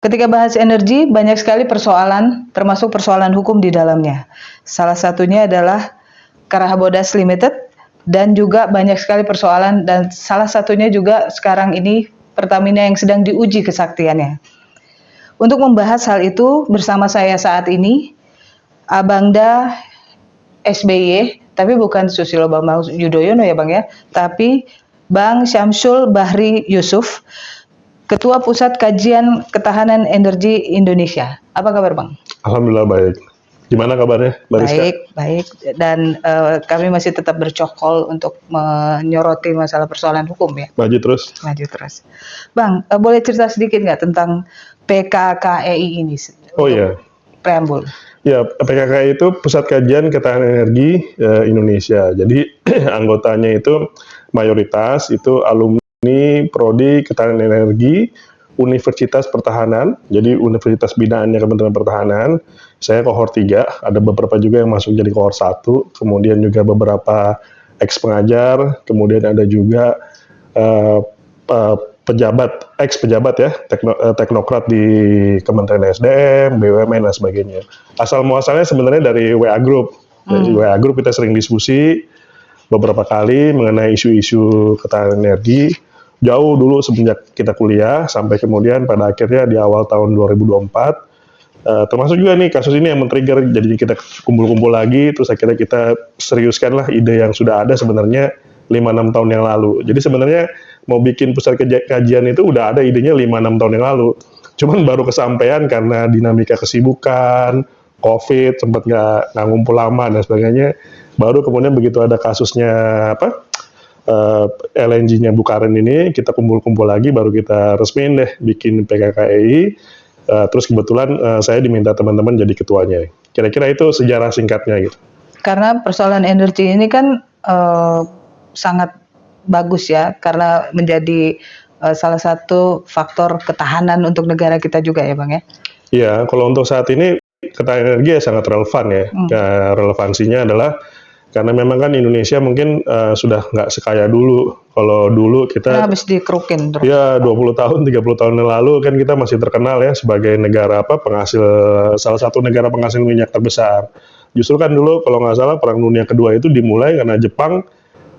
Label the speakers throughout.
Speaker 1: Ketika bahas energi, banyak sekali persoalan, termasuk persoalan hukum di dalamnya. Salah satunya adalah Karahabodas Limited, dan juga banyak sekali persoalan, dan salah satunya juga sekarang ini Pertamina yang sedang diuji kesaktiannya. Untuk membahas hal itu bersama saya saat ini, Abangda SBY, tapi bukan Susilo Bambang Yudhoyono ya Bang ya, tapi Bang Syamsul Bahri Yusuf, Ketua Pusat Kajian Ketahanan Energi Indonesia. Apa kabar Bang?
Speaker 2: Alhamdulillah baik. Gimana kabarnya, Mbak Rizka?
Speaker 1: Baik. Dan kami masih tetap bercokol untuk menyoroti masalah persoalan hukum ya.
Speaker 2: Maju terus.
Speaker 1: Bang, boleh cerita sedikit nggak tentang PKKEI ini?
Speaker 2: Oh iya.
Speaker 1: Preambul.
Speaker 2: Ya, PKKEI itu Pusat Kajian Ketahanan Energi Indonesia. Jadi anggotanya itu mayoritas itu alumni Prodi Ketahanan Energi Universitas Pertahanan, jadi Universitas Binaannya Kementerian Pertahanan. Saya kohort 3, ada beberapa juga yang masuk jadi kohort 1, kemudian juga beberapa ex-pengajar, kemudian ada juga ex-pejabat ya, teknokrat di Kementerian SDM, BUMN, dan sebagainya. Asal muasalnya sebenarnya dari WA Group. Dari WA Group kita sering diskusi beberapa kali mengenai isu-isu ketahanan energi, jauh dulu semenjak kita kuliah sampai kemudian pada akhirnya di awal tahun 2024 termasuk juga nih kasus ini yang men-trigger, jadi kita kumpul-kumpul lagi, terus akhirnya kita seriuskan lah ide yang sudah ada sebenarnya 5-6 tahun yang lalu. Jadi sebenarnya mau bikin pusat kajian itu udah ada idenya 5-6 tahun yang lalu, cuman baru kesampaian karena dinamika kesibukan, COVID, sempat nggak ngumpul lama dan sebagainya, baru kemudian begitu ada kasusnya LNG-nya Bukaren ini, kita kumpul-kumpul lagi, baru kita resmiin deh bikin PKKEI. Terus kebetulan saya diminta teman-teman jadi ketuanya. Kira-kira itu sejarah singkatnya gitu.
Speaker 1: Karena persoalan energi ini kan sangat bagus ya, karena menjadi salah satu faktor ketahanan untuk negara kita juga ya Bang ya?
Speaker 2: Iya, kalau untuk saat ini ketahanan energi ya sangat relevan ya. Relevansinya adalah karena memang kan Indonesia mungkin sudah nggak sekaya dulu. Kalau dulu kita
Speaker 1: habis dikerukin terus.
Speaker 2: Ya 20 tahun, 30 tahun yang lalu kan kita masih terkenal ya sebagai negara penghasil, salah satu negara penghasil minyak terbesar. Justru kan dulu kalau nggak salah Perang Dunia Kedua itu dimulai karena Jepang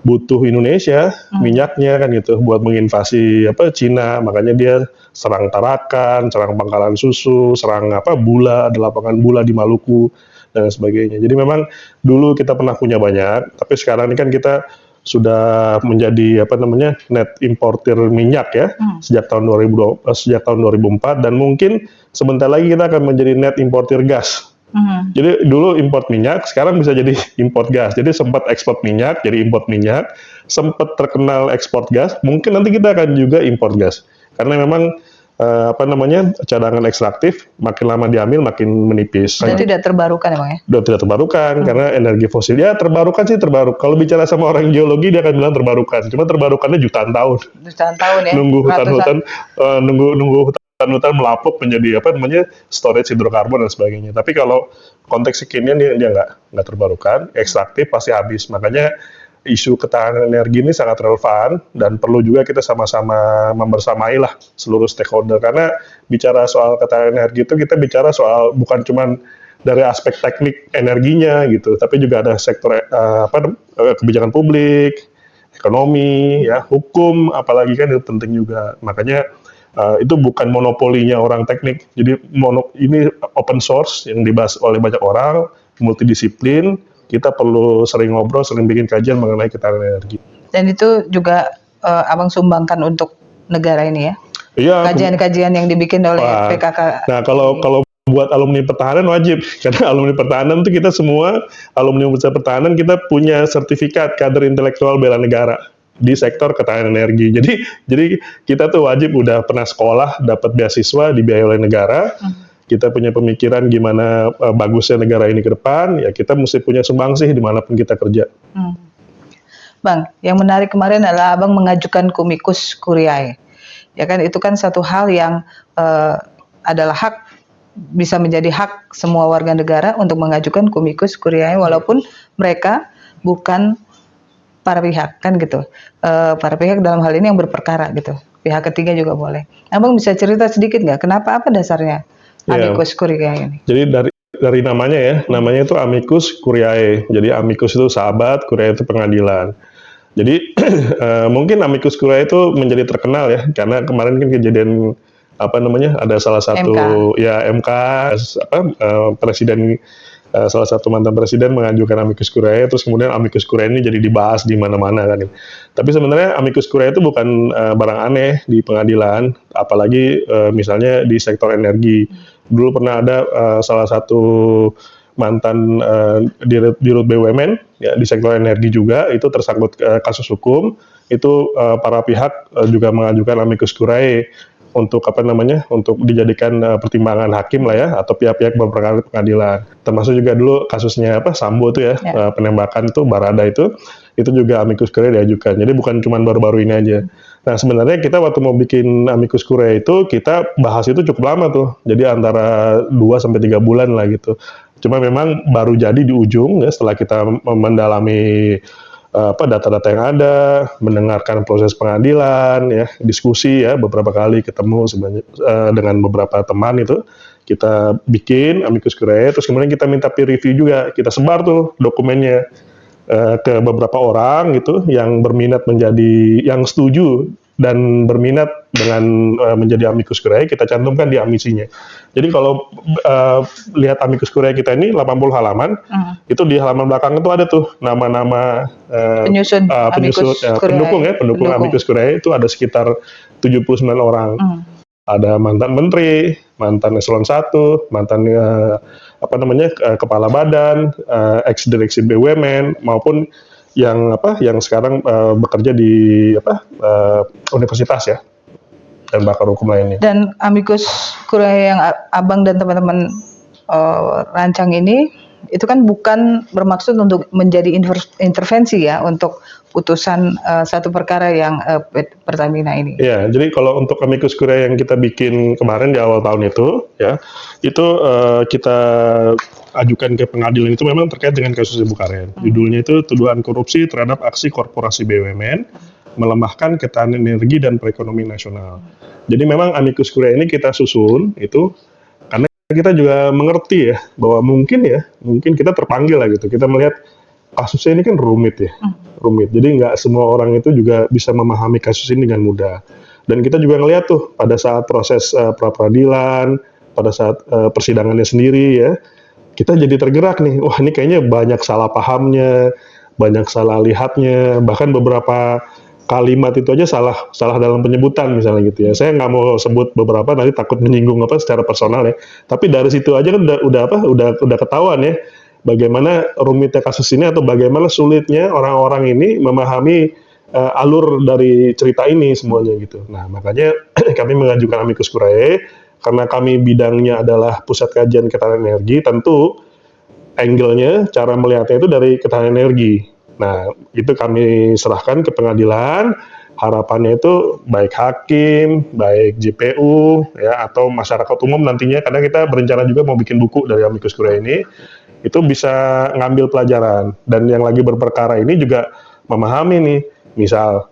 Speaker 2: butuh Indonesia minyaknya kan gitu buat menginvasi Cina, makanya dia serang Tarakan, serang Pangkalan Susu, serang Bula, ada lapangan Bula di Maluku dan sebagainya. Jadi memang dulu kita pernah punya banyak, tapi sekarang ini kan kita sudah menjadi net importer minyak ya sejak tahun 2004, dan mungkin sebentar lagi kita akan menjadi net importer gas. Jadi dulu import minyak, sekarang bisa jadi import gas. Jadi sempat ekspor minyak, jadi import minyak, sempat terkenal ekspor gas, mungkin nanti kita akan juga import gas. Karena memang cadangan ekstraktif makin lama diambil makin menipis.
Speaker 1: Dan tidak terbarukan emang ya?
Speaker 2: Sudah tidak terbarukan karena energi fosil ya terbarukan sih terbarukan. Kalau bicara sama orang geologi dia akan bilang terbarukan. Cuma terbarukannya jutaan tahun.
Speaker 1: Jutaan tahun ya.
Speaker 2: Nunggu hutan-hutan melapuk menjadi storage hidrokarbon dan sebagainya. Tapi kalau konteks kekinian dia nggak terbarukan, ekstraktif pasti habis. Makanya isu ketahanan energi ini sangat relevan dan perlu juga kita sama-sama membersamai lah seluruh stakeholder, karena bicara soal ketahanan energi itu kita bicara soal bukan cuma dari aspek teknik energinya gitu, tapi juga ada sektor kebijakan publik, ekonomi, ya hukum, apalagi kan itu penting juga. Makanya itu bukan monopolinya orang teknik, jadi ini open source yang dibahas oleh banyak orang, multidisiplin. Kita perlu sering ngobrol, sering bikin kajian mengenai ketahanan energi.
Speaker 1: Dan itu juga Abang sumbangkan untuk negara ini ya? Iya. Kajian-kajian yang dibikin oleh PKK.
Speaker 2: Nah, kalau buat alumni pertahanan wajib, karena alumni pertahanan itu kita semua, alumni Universitas Pertahanan kita punya sertifikat kader intelektual bela negara di sektor ketahanan energi. Jadi kita tuh wajib udah pernah sekolah, dapat beasiswa, dibiayai oleh negara. Kita punya pemikiran gimana bagusnya negara ini ke depan, ya kita mesti punya sumbangsih dimanapun kita kerja.
Speaker 1: Bang, yang menarik kemarin adalah Abang mengajukan Amicus Curiae. Ya kan, itu kan satu hal yang adalah hak, bisa menjadi hak semua warga negara untuk mengajukan Amicus Curiae walaupun mereka bukan para pihak kan gitu. Para pihak dalam hal ini yang berperkara gitu. pihak ketiga juga boleh. Abang bisa cerita sedikit nggak, kenapa, apa dasarnya
Speaker 2: Ya,
Speaker 1: amicus curiae ini?
Speaker 2: jadi dari namanya ya, namanya itu amicus curiae. Jadi amicus itu sahabat, curiae itu pengadilan. Jadi mungkin amicus curiae itu menjadi terkenal ya, karena kemarin kan kejadian apa namanya, ada salah satu
Speaker 1: MK.
Speaker 2: ya MK apa presiden salah satu mantan presiden mengajukan amicus curiae, terus kemudian amicus curiae ini jadi dibahas di mana-mana kan. Tapi sebenarnya amicus curiae itu bukan barang aneh di pengadilan, apalagi misalnya di sektor energi. Dulu pernah ada salah satu mantan dirut BUMN ya di sektor energi juga itu tersangkut kasus hukum, itu para pihak juga mengajukan amicus curiae untuk apa namanya, untuk dijadikan pertimbangan hakim lah ya, atau pihak-pihak berperkara di pengadilan. Termasuk juga dulu kasusnya apa Sambo tuh ya,
Speaker 1: Ya.
Speaker 2: penembakan tuh Barada itu juga amicus curiae diajukan. Jadi bukan cuma baru-baru ini aja. Nah sebenarnya kita waktu mau bikin amicus curiae itu kita bahas itu cukup lama tuh. Jadi antara 2 sampai 3 bulan lah gitu. Cuma memang baru jadi di ujung ya, setelah kita mendalami apa data-data yang ada, mendengarkan proses pengadilan ya, diskusi ya, beberapa kali ketemu dengan beberapa teman itu, kita bikin amicus curiae, terus kemudian kita minta peer review juga, kita sebar tuh dokumennya ke beberapa orang gitu yang berminat yang setuju dan berminat dengan menjadi amicus curiae, kita cantumkan di amisinya. Jadi kalau lihat amicus curiae kita ini 80 halaman, itu di halaman belakang itu ada tuh nama-nama
Speaker 1: Penyusun amicus curiae.
Speaker 2: pendukung amicus curiae itu ada sekitar 79 orang. Ada mantan menteri, mantan eselon 1, mantan apa namanya kepala badan, ex direksi BUMN maupun yang sekarang bekerja di universitas ya dan bakar hukum lainnya.
Speaker 1: Dan amicus curiae yang Abang dan teman-teman rancang ini itu kan bukan bermaksud untuk menjadi intervensi ya untuk putusan satu perkara yang Pertamina ini.
Speaker 2: Ya, jadi kalau untuk amicus curiae yang kita bikin kemarin di awal tahun itu, ya, itu kita ajukan ke pengadilan itu memang terkait dengan kasus Ibu Karen. Judulnya itu tuduhan korupsi terhadap aksi korporasi BUMN melemahkan ketahanan energi dan perekonomian nasional. Jadi memang amicus curiae ini kita susun itu karena kita juga mengerti ya bahwa mungkin kita terpanggil lah gitu. Kita melihat kasusnya ini kan rumit. Jadi nggak semua orang itu juga bisa memahami kasus ini dengan mudah. Dan kita juga ngelihat tuh pada saat proses pra-peradilan, pada saat persidangannya sendiri ya, kita jadi tergerak nih. Wah ini kayaknya banyak salah pahamnya, banyak salah lihatnya, bahkan beberapa kalimat itu aja salah dalam penyebutan misalnya gitu ya. Saya nggak mau sebut beberapa nanti takut menyinggung secara personal ya. Tapi dari situ aja kan udah ketahuan ya bagaimana rumitnya kasus ini atau bagaimana sulitnya orang-orang ini memahami alur dari cerita ini semuanya gitu. Nah makanya kami mengajukan amicus curiae karena kami bidangnya adalah pusat kajian ketahanan energi, tentu angle-nya cara melihatnya itu dari ketahanan energi. Nah, itu kami serahkan ke pengadilan, harapannya itu baik hakim, baik JPU, ya, atau masyarakat umum nantinya, karena kita berencana juga mau bikin buku dari amicus curiae ini, itu bisa ngambil pelajaran. Dan yang lagi berperkara ini juga memahami nih, misal,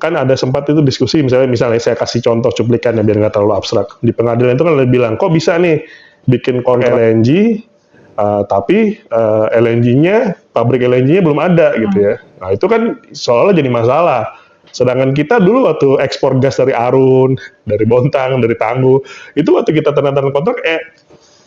Speaker 2: kan ada sempat itu diskusi, misalnya saya kasih contoh cuplikan ya, biar nggak terlalu abstrak. Di pengadilan itu kan ada bilang, kok bisa nih bikin kontrak LNG, tapi LNG-nya, pabrik LNG-nya belum ada gitu ya. Nah itu kan seolah-olah jadi masalah. Sedangkan kita dulu waktu ekspor gas dari Arun, dari Bontang, dari Tangguh, itu waktu kita tanda kontrak,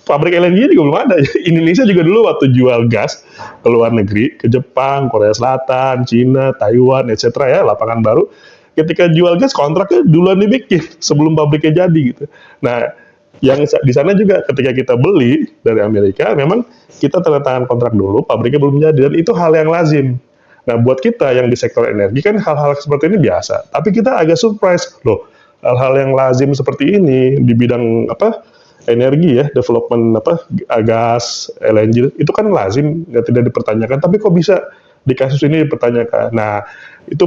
Speaker 2: pabrik LNG juga belum ada. Indonesia juga dulu waktu jual gas ke luar negeri, ke Jepang, Korea Selatan, Cina, Taiwan, etc. ya, lapangan baru. Ketika jual gas kontraknya duluan dibikin sebelum pabriknya jadi gitu. Nah, yang di sana juga ketika kita beli dari Amerika, memang kita tanda tangan kontrak dulu, pabriknya belum jadi, dan itu hal yang lazim. Nah, buat kita yang di sektor energi kan hal-hal seperti ini biasa. Tapi kita agak surprise, loh, hal-hal yang lazim seperti ini di bidang energi ya, development gas, LNG, itu kan lazim, tidak dipertanyakan. Tapi kok bisa di kasus ini dipertanyakan? Nah, itu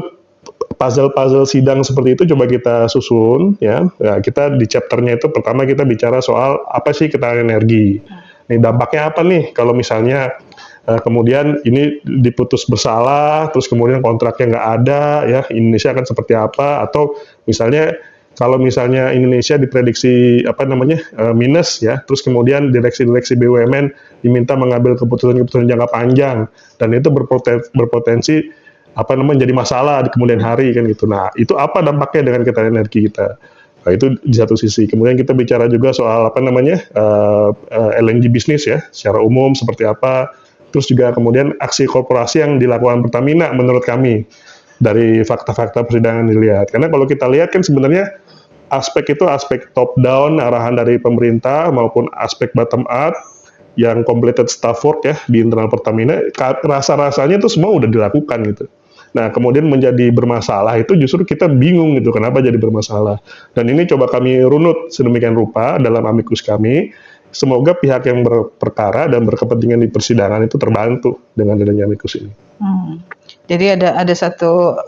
Speaker 2: puzzle-puzzle sidang seperti itu coba kita susun ya. Nah, kita di chapternya itu pertama kita bicara soal apa sih ketahanan energi. Nih dampaknya apa nih kalau misalnya kemudian ini diputus bersalah, terus kemudian kontraknya nggak ada, ya Indonesia akan seperti apa? Atau misalnya kalau misalnya Indonesia diprediksi minus ya, terus kemudian direksi-direksi BUMN diminta mengambil keputusan-keputusan jangka panjang dan itu berpotensi jadi masalah di kemudian hari kan gitu. Nah, itu apa dampaknya dengan ketahanan energi kita? Nah, itu di satu sisi. Kemudian kita bicara juga soal LNG bisnis ya, secara umum seperti apa. Terus juga kemudian aksi korporasi yang dilakukan Pertamina menurut kami dari fakta-fakta persidangan dilihat. Karena kalau kita lihat kan sebenarnya aspek top down arahan dari pemerintah maupun aspek bottom up yang completed staff work ya di internal Pertamina, rasa-rasanya itu semua udah dilakukan gitu. Nah, kemudian menjadi bermasalah itu justru kita bingung gitu, kenapa jadi bermasalah. Dan ini coba kami runut sedemikian rupa dalam amikus kami. Semoga pihak yang berperkara dan berkepentingan di persidangan itu terbantu dengan adanya amikus ini.
Speaker 1: Jadi ada satu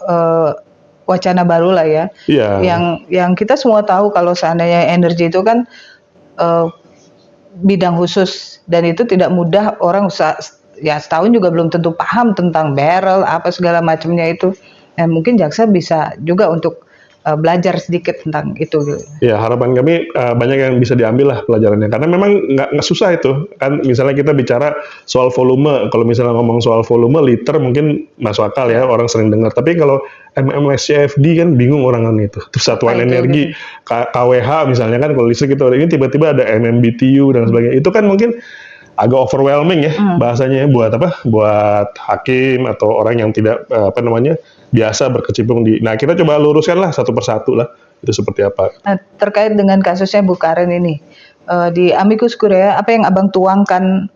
Speaker 1: wacana baru lah ya,
Speaker 2: Iya.
Speaker 1: yang kita semua tahu kalau seandainya energi itu kan bidang khusus dan itu tidak mudah orang setahun juga belum tentu paham tentang barrel apa segala macamnya itu. Dan mungkin jaksa bisa juga untuk belajar sedikit tentang itu.
Speaker 2: Ya, harapan kami banyak yang bisa diambil lah pelajarannya. Karena memang nggak susah itu. Kan misalnya kita bicara soal volume. Kalau misalnya ngomong soal volume, liter mungkin masuk akal ya, orang sering dengar. Tapi kalau MMSCFD kan bingung orang kan itu. Terus satuan energi, KWH misalnya kan kalau listrik itu, ini tiba-tiba ada MMBTU dan sebagainya. Itu kan mungkin agak overwhelming ya bahasanya buat hakim atau orang yang tidak biasa berkecimpung di. Nah, kita coba luruskan lah satu persatu lah itu seperti apa.
Speaker 1: Nah, terkait dengan kasusnya Bu Karen ini di amicus curiae apa yang Abang tuangkan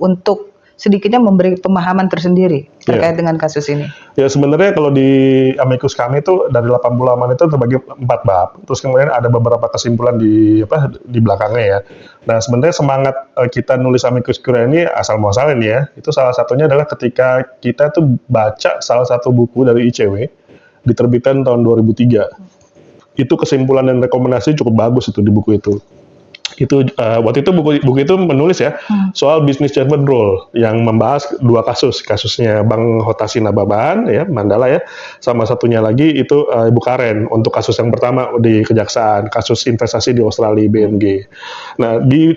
Speaker 1: untuk sedikitnya memberi pemahaman tersendiri terkait dengan kasus ini?
Speaker 2: Ya, sebenarnya kalau di amicus kami itu dari 80 halaman itu terbagi 4 bab. Terus kemudian ada beberapa kesimpulan di belakangnya ya. Nah, sebenarnya semangat kita nulis amicus curiae ini asal muasal ini ya. Itu salah satunya adalah ketika kita tuh baca salah satu buku dari ICW diterbitkan tahun 2003. Itu kesimpulan dan rekomendasi cukup bagus itu di buku itu. Itu waktu itu buku itu menulis ya soal business judgment rule yang membahas 2 kasusnya Bang Hota Sinababan ya Mandala ya, sama satunya lagi itu Ibu Karen untuk kasus yang pertama di kejaksaan, kasus investasi di Australia BMG. Nah, di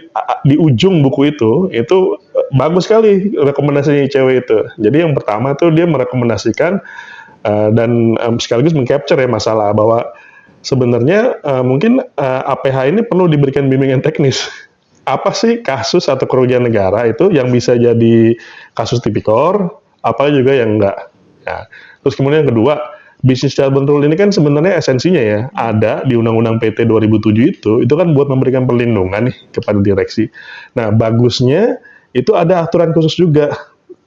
Speaker 2: ujung buku itu bagus sekali rekomendasi cewek itu. Jadi yang pertama tuh dia merekomendasikan dan sekaligus mengcapture ya masalah bahwa sebenarnya mungkin APH ini perlu diberikan bimbingan teknis. Apa sih kasus atau kerugian negara itu yang bisa jadi kasus tipikor, apa juga yang enggak. Ya. Terus kemudian yang kedua, business judgment rule ini kan sebenarnya esensinya ya, ada di Undang-Undang PT 2007 itu kan buat memberikan perlindungan nih kepada direksi. Nah, bagusnya itu ada aturan khusus juga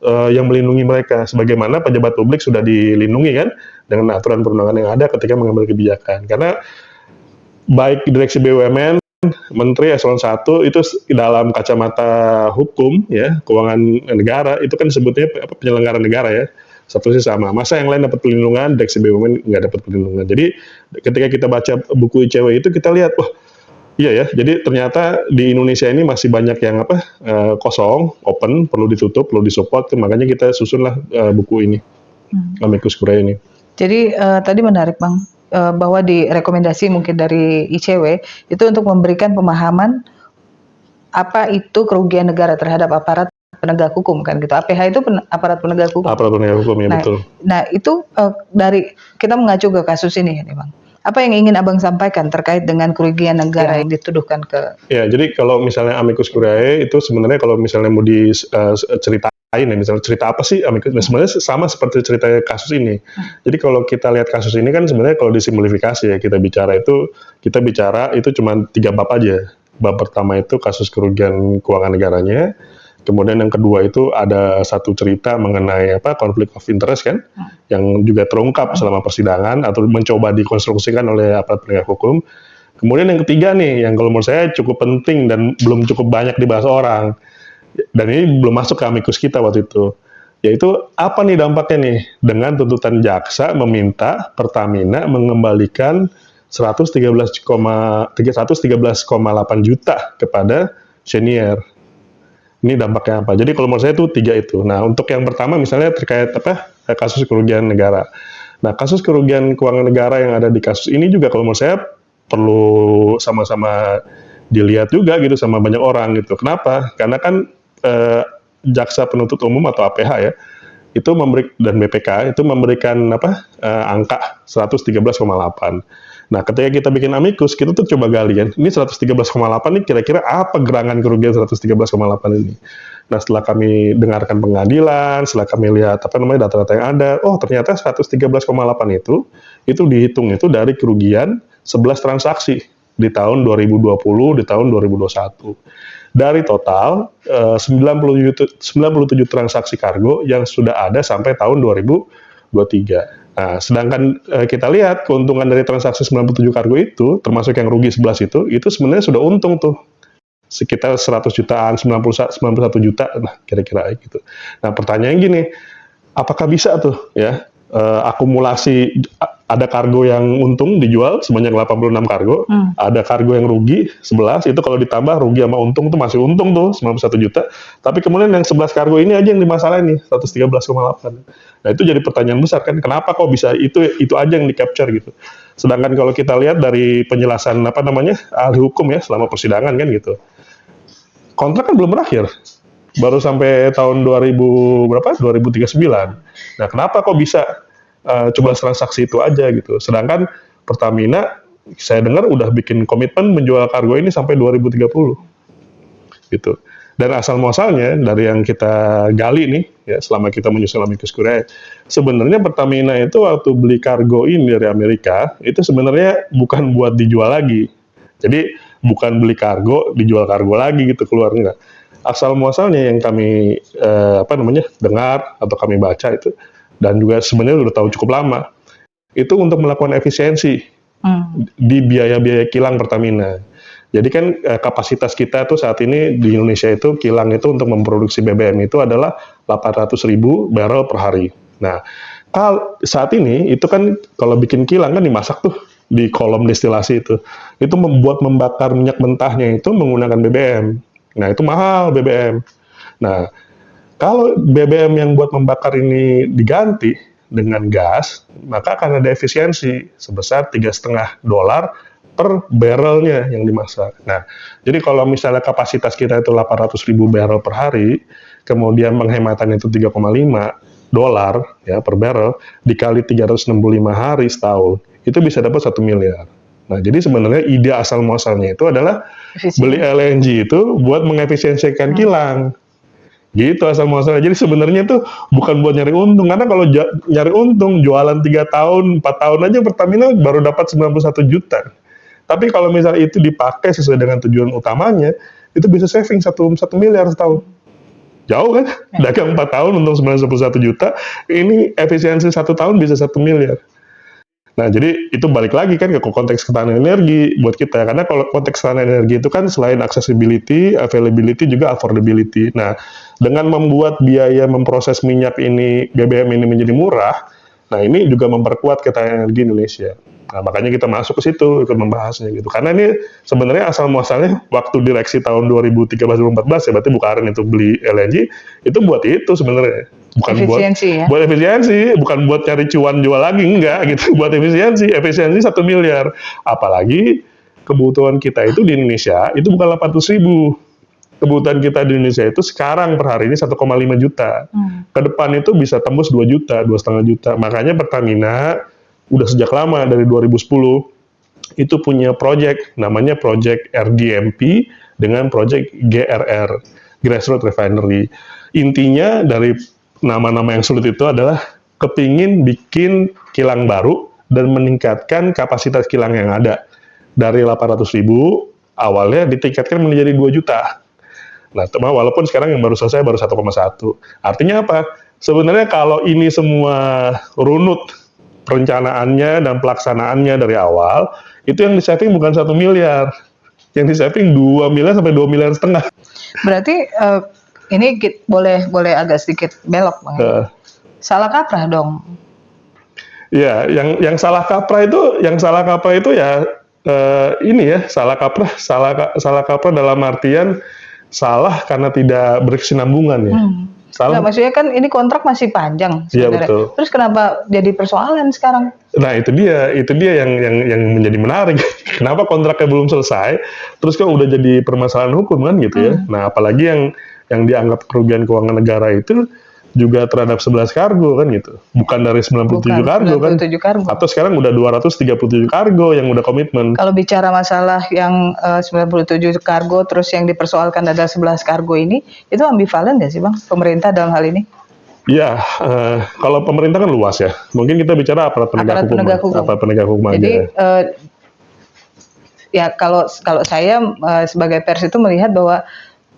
Speaker 2: yang melindungi mereka, sebagaimana pejabat publik sudah dilindungi kan dengan aturan perundangan yang ada ketika mengambil kebijakan. Karena baik direksi BUMN, Menteri Eselon 1 itu dalam kacamata hukum ya keuangan negara itu kan disebutnya penyelenggara negara ya, statusnya sama. Masa yang lain dapat perlindungan, direksi BUMN nggak dapat perlindungan. Jadi ketika kita baca buku ICW itu kita lihat, wah iya ya, jadi ternyata di Indonesia ini masih banyak yang kosong, open, perlu ditutup, perlu disupport, makanya kita susunlah buku ini, amicus curiae ini.
Speaker 1: Jadi tadi menarik Bang, bahwa di rekomendasi mungkin dari ICW itu untuk memberikan pemahaman apa itu kerugian negara terhadap aparat penegak hukum kan gitu. APH itu aparat penegak hukum.
Speaker 2: Aparat penegak hukum ya, betul.
Speaker 1: Nah itu dari kita mengacu ke kasus ini ya Bang. Apa yang ingin Abang sampaikan terkait dengan kerugian negara yang dituduhkan ke?
Speaker 2: Ya, jadi kalau misalnya amicus curiae itu sebenarnya kalau misalnya mau diceritain ya, misalnya cerita apa sih amicus? Nah, sebenarnya sama seperti cerita kasus ini. Jadi kalau kita lihat kasus ini kan sebenarnya kalau disimplifikasi ya kita bicara itu cuma 3 bab aja. Bab pertama itu kasus kerugian keuangan negaranya. Kemudian yang kedua itu ada satu cerita mengenai konflik of interest kan, yang juga terungkap selama persidangan atau mencoba dikonstruksikan oleh aparat penegak hukum. Kemudian yang ketiga nih, yang kalau menurut saya cukup penting dan belum cukup banyak dibahas orang, dan ini belum masuk ke amicus kita waktu itu, yaitu apa nih dampaknya nih dengan tuntutan jaksa meminta Pertamina mengembalikan 113,8 juta kepada Cheniere. Ini dampaknya apa? Jadi kalau menurut saya itu 3 itu. Nah, untuk yang pertama misalnya terkait kasus kerugian negara. Nah, kasus kerugian keuangan negara yang ada di kasus ini juga kalau menurut saya perlu sama-sama dilihat juga gitu sama banyak orang gitu. Kenapa? Karena kan jaksa penuntut umum atau APH ya, itu dan BPK itu memberikan angka 113,8. Nah, ketika kita bikin amikus, kita tuh coba gali kan, ini 113,8 nih kira-kira apa gerangan kerugian 113,8 ini. Nah, setelah kami dengarkan pengadilan, setelah kami lihat data-data yang ada, oh ternyata 113,8 itu dihitung itu dari kerugian 11 transaksi di tahun 2020, di tahun 2021. Dari total 97 transaksi kargo yang sudah ada sampai tahun 2023. Nah, sedangkan kita lihat keuntungan dari transaksi 97 kargo itu, termasuk yang rugi 11 itu sebenarnya sudah untung tuh. Sekitar 100 jutaan, 91 juta, nah kira-kira gitu. Nah, pertanyaannya gini, apakah bisa tuh ya akumulasi ada kargo yang untung dijual sebanyak 86 kargo, ada kargo yang rugi 11, itu kalau ditambah rugi sama untung tuh masih untung tuh 91 juta, tapi kemudian yang 11 kargo ini aja yang dimasalahin nih 113,8. Nah, itu jadi pertanyaan besar kan, kenapa kok bisa itu aja yang di-capture gitu. Sedangkan kalau kita lihat dari penjelasan ahli hukum ya selama persidangan kan gitu. Kontrak kan belum berakhir. Baru sampai tahun 2039. Nah, kenapa kok bisa coba transaksi itu aja gitu. Sedangkan Pertamina saya dengar udah bikin komitmen menjual kargo ini sampai 2030. Gitu. Dan asal muasalnya dari yang kita gali nih ya selama kita menyusun amikus curiae, sebenarnya Pertamina itu waktu beli kargo ini dari Amerika itu sebenarnya bukan buat dijual lagi. Jadi bukan beli kargo dijual kargo lagi gitu keluar enggak. Asal muasalnya yang kami dengar atau kami baca itu dan juga sebenarnya udah tahu cukup lama itu untuk melakukan efisiensi di biaya-biaya kilang Pertamina. Jadi kan kapasitas kita tuh saat ini di Indonesia itu kilang itu untuk memproduksi BBM itu adalah 800.000 barrel per hari. Nah, saat ini itu kan kalau bikin kilang kan dimasak tuh di kolom destilasi itu membuat membakar minyak mentahnya itu menggunakan BBM. Nah, itu mahal BBM. Nah, kalau BBM yang buat membakar ini diganti dengan gas, maka akan ada efisiensi sebesar $3,5 per barrelnya yang dimasak. Nah, jadi kalau misalnya kapasitas kita itu 800.000 barrel per hari, kemudian penghematan itu $3,5 ya per barrel, dikali 365 hari setahun, itu bisa dapat 1 miliar. Nah, jadi sebenarnya ide asal muasalnya itu adalah beli LNG itu buat mengefisiensikan kilang. Gitu asal muasalnya. Jadi sebenarnya itu bukan buat nyari untung, karena kalau nyari untung jualan 3 tahun, 4 tahun aja Pertamina baru dapat 91 juta. Tapi kalau misalnya itu dipakai sesuai dengan tujuan utamanya, itu bisa saving 1 miliar setahun. Jauh kan? Dagang 4 tahun untung 91 juta, ini efisiensi 1 tahun bisa 1 miliar. Nah, jadi itu balik lagi kan ke konteks ketahanan energi buat kita. Karena kalau konteks ketahanan energi itu kan selain accessibility, availability, juga affordability. Nah, dengan membuat biaya memproses minyak ini, BBM ini menjadi murah, nah ini juga memperkuat ketahanan energi Indonesia. Nah, makanya kita masuk ke situ, ikut membahasnya gitu. Karena ini sebenarnya asal muasalnya waktu direksi tahun 2013-2014 ya, berarti Bu Karen itu beli LNG, itu buat itu sebenarnya. Bukan efisiensi, buat efisiensi, bukan buat cari cuan jual lagi, enggak gitu, buat efisiensi 1 miliar. Apalagi kebutuhan kita itu di Indonesia itu bukan 800.000. Kebutuhan kita di Indonesia itu sekarang per hari ini 1,5 juta. Ke depan itu bisa tembus 2 juta, 2,5 juta. Makanya Pertamina udah sejak lama dari 2010 itu punya project namanya project RDMP dengan project GRR, Grassroots Refinery. Intinya dari nama-nama yang sulit itu adalah kepingin bikin kilang baru dan meningkatkan kapasitas kilang yang ada. Dari 800.000 awalnya ditingkatkan menjadi 2 juta. Nah, walaupun sekarang yang baru selesai baru 1,1. Artinya apa? Sebenarnya kalau ini semua runut perencanaannya dan pelaksanaannya dari awal, itu yang di-saving bukan 1 miliar. Yang di-saving 2 miliar sampai 2,5 miliar.
Speaker 1: Berarti ini boleh agak sedikit belok, Bang. Salah kaprah dong.
Speaker 2: Ya, yang salah kaprah itu ya ini ya, salah kaprah dalam artian salah karena tidak berkesinambungan ya. Salah.
Speaker 1: Nggak, maksudnya kan ini kontrak masih panjang
Speaker 2: Iya,
Speaker 1: sebenarnya.
Speaker 2: betul.
Speaker 1: Terus kenapa jadi persoalan sekarang?
Speaker 2: Nah itu dia yang menjadi menarik. Kenapa kontraknya belum selesai, terus kan udah jadi permasalahan hukum kan gitu ya. Nah apalagi yang dianggap kerugian keuangan negara itu juga terhadap 11 kargo kan gitu. Bukan dari 97
Speaker 1: Bukan,
Speaker 2: kargo kan.
Speaker 1: 97 kargo.
Speaker 2: Atau sekarang udah 237 kargo yang udah komitmen.
Speaker 1: Kalau bicara masalah yang 97 kargo terus yang dipersoalkan ada 11 kargo ini, itu ambivalen nggak sih Bang, pemerintah dalam hal ini?
Speaker 2: Ya, kalau pemerintah kan luas ya. Mungkin kita bicara aparat penegak hukum. Aparat penegak hukum aja.
Speaker 1: Jadi ya kalau saya sebagai pers itu melihat bahwa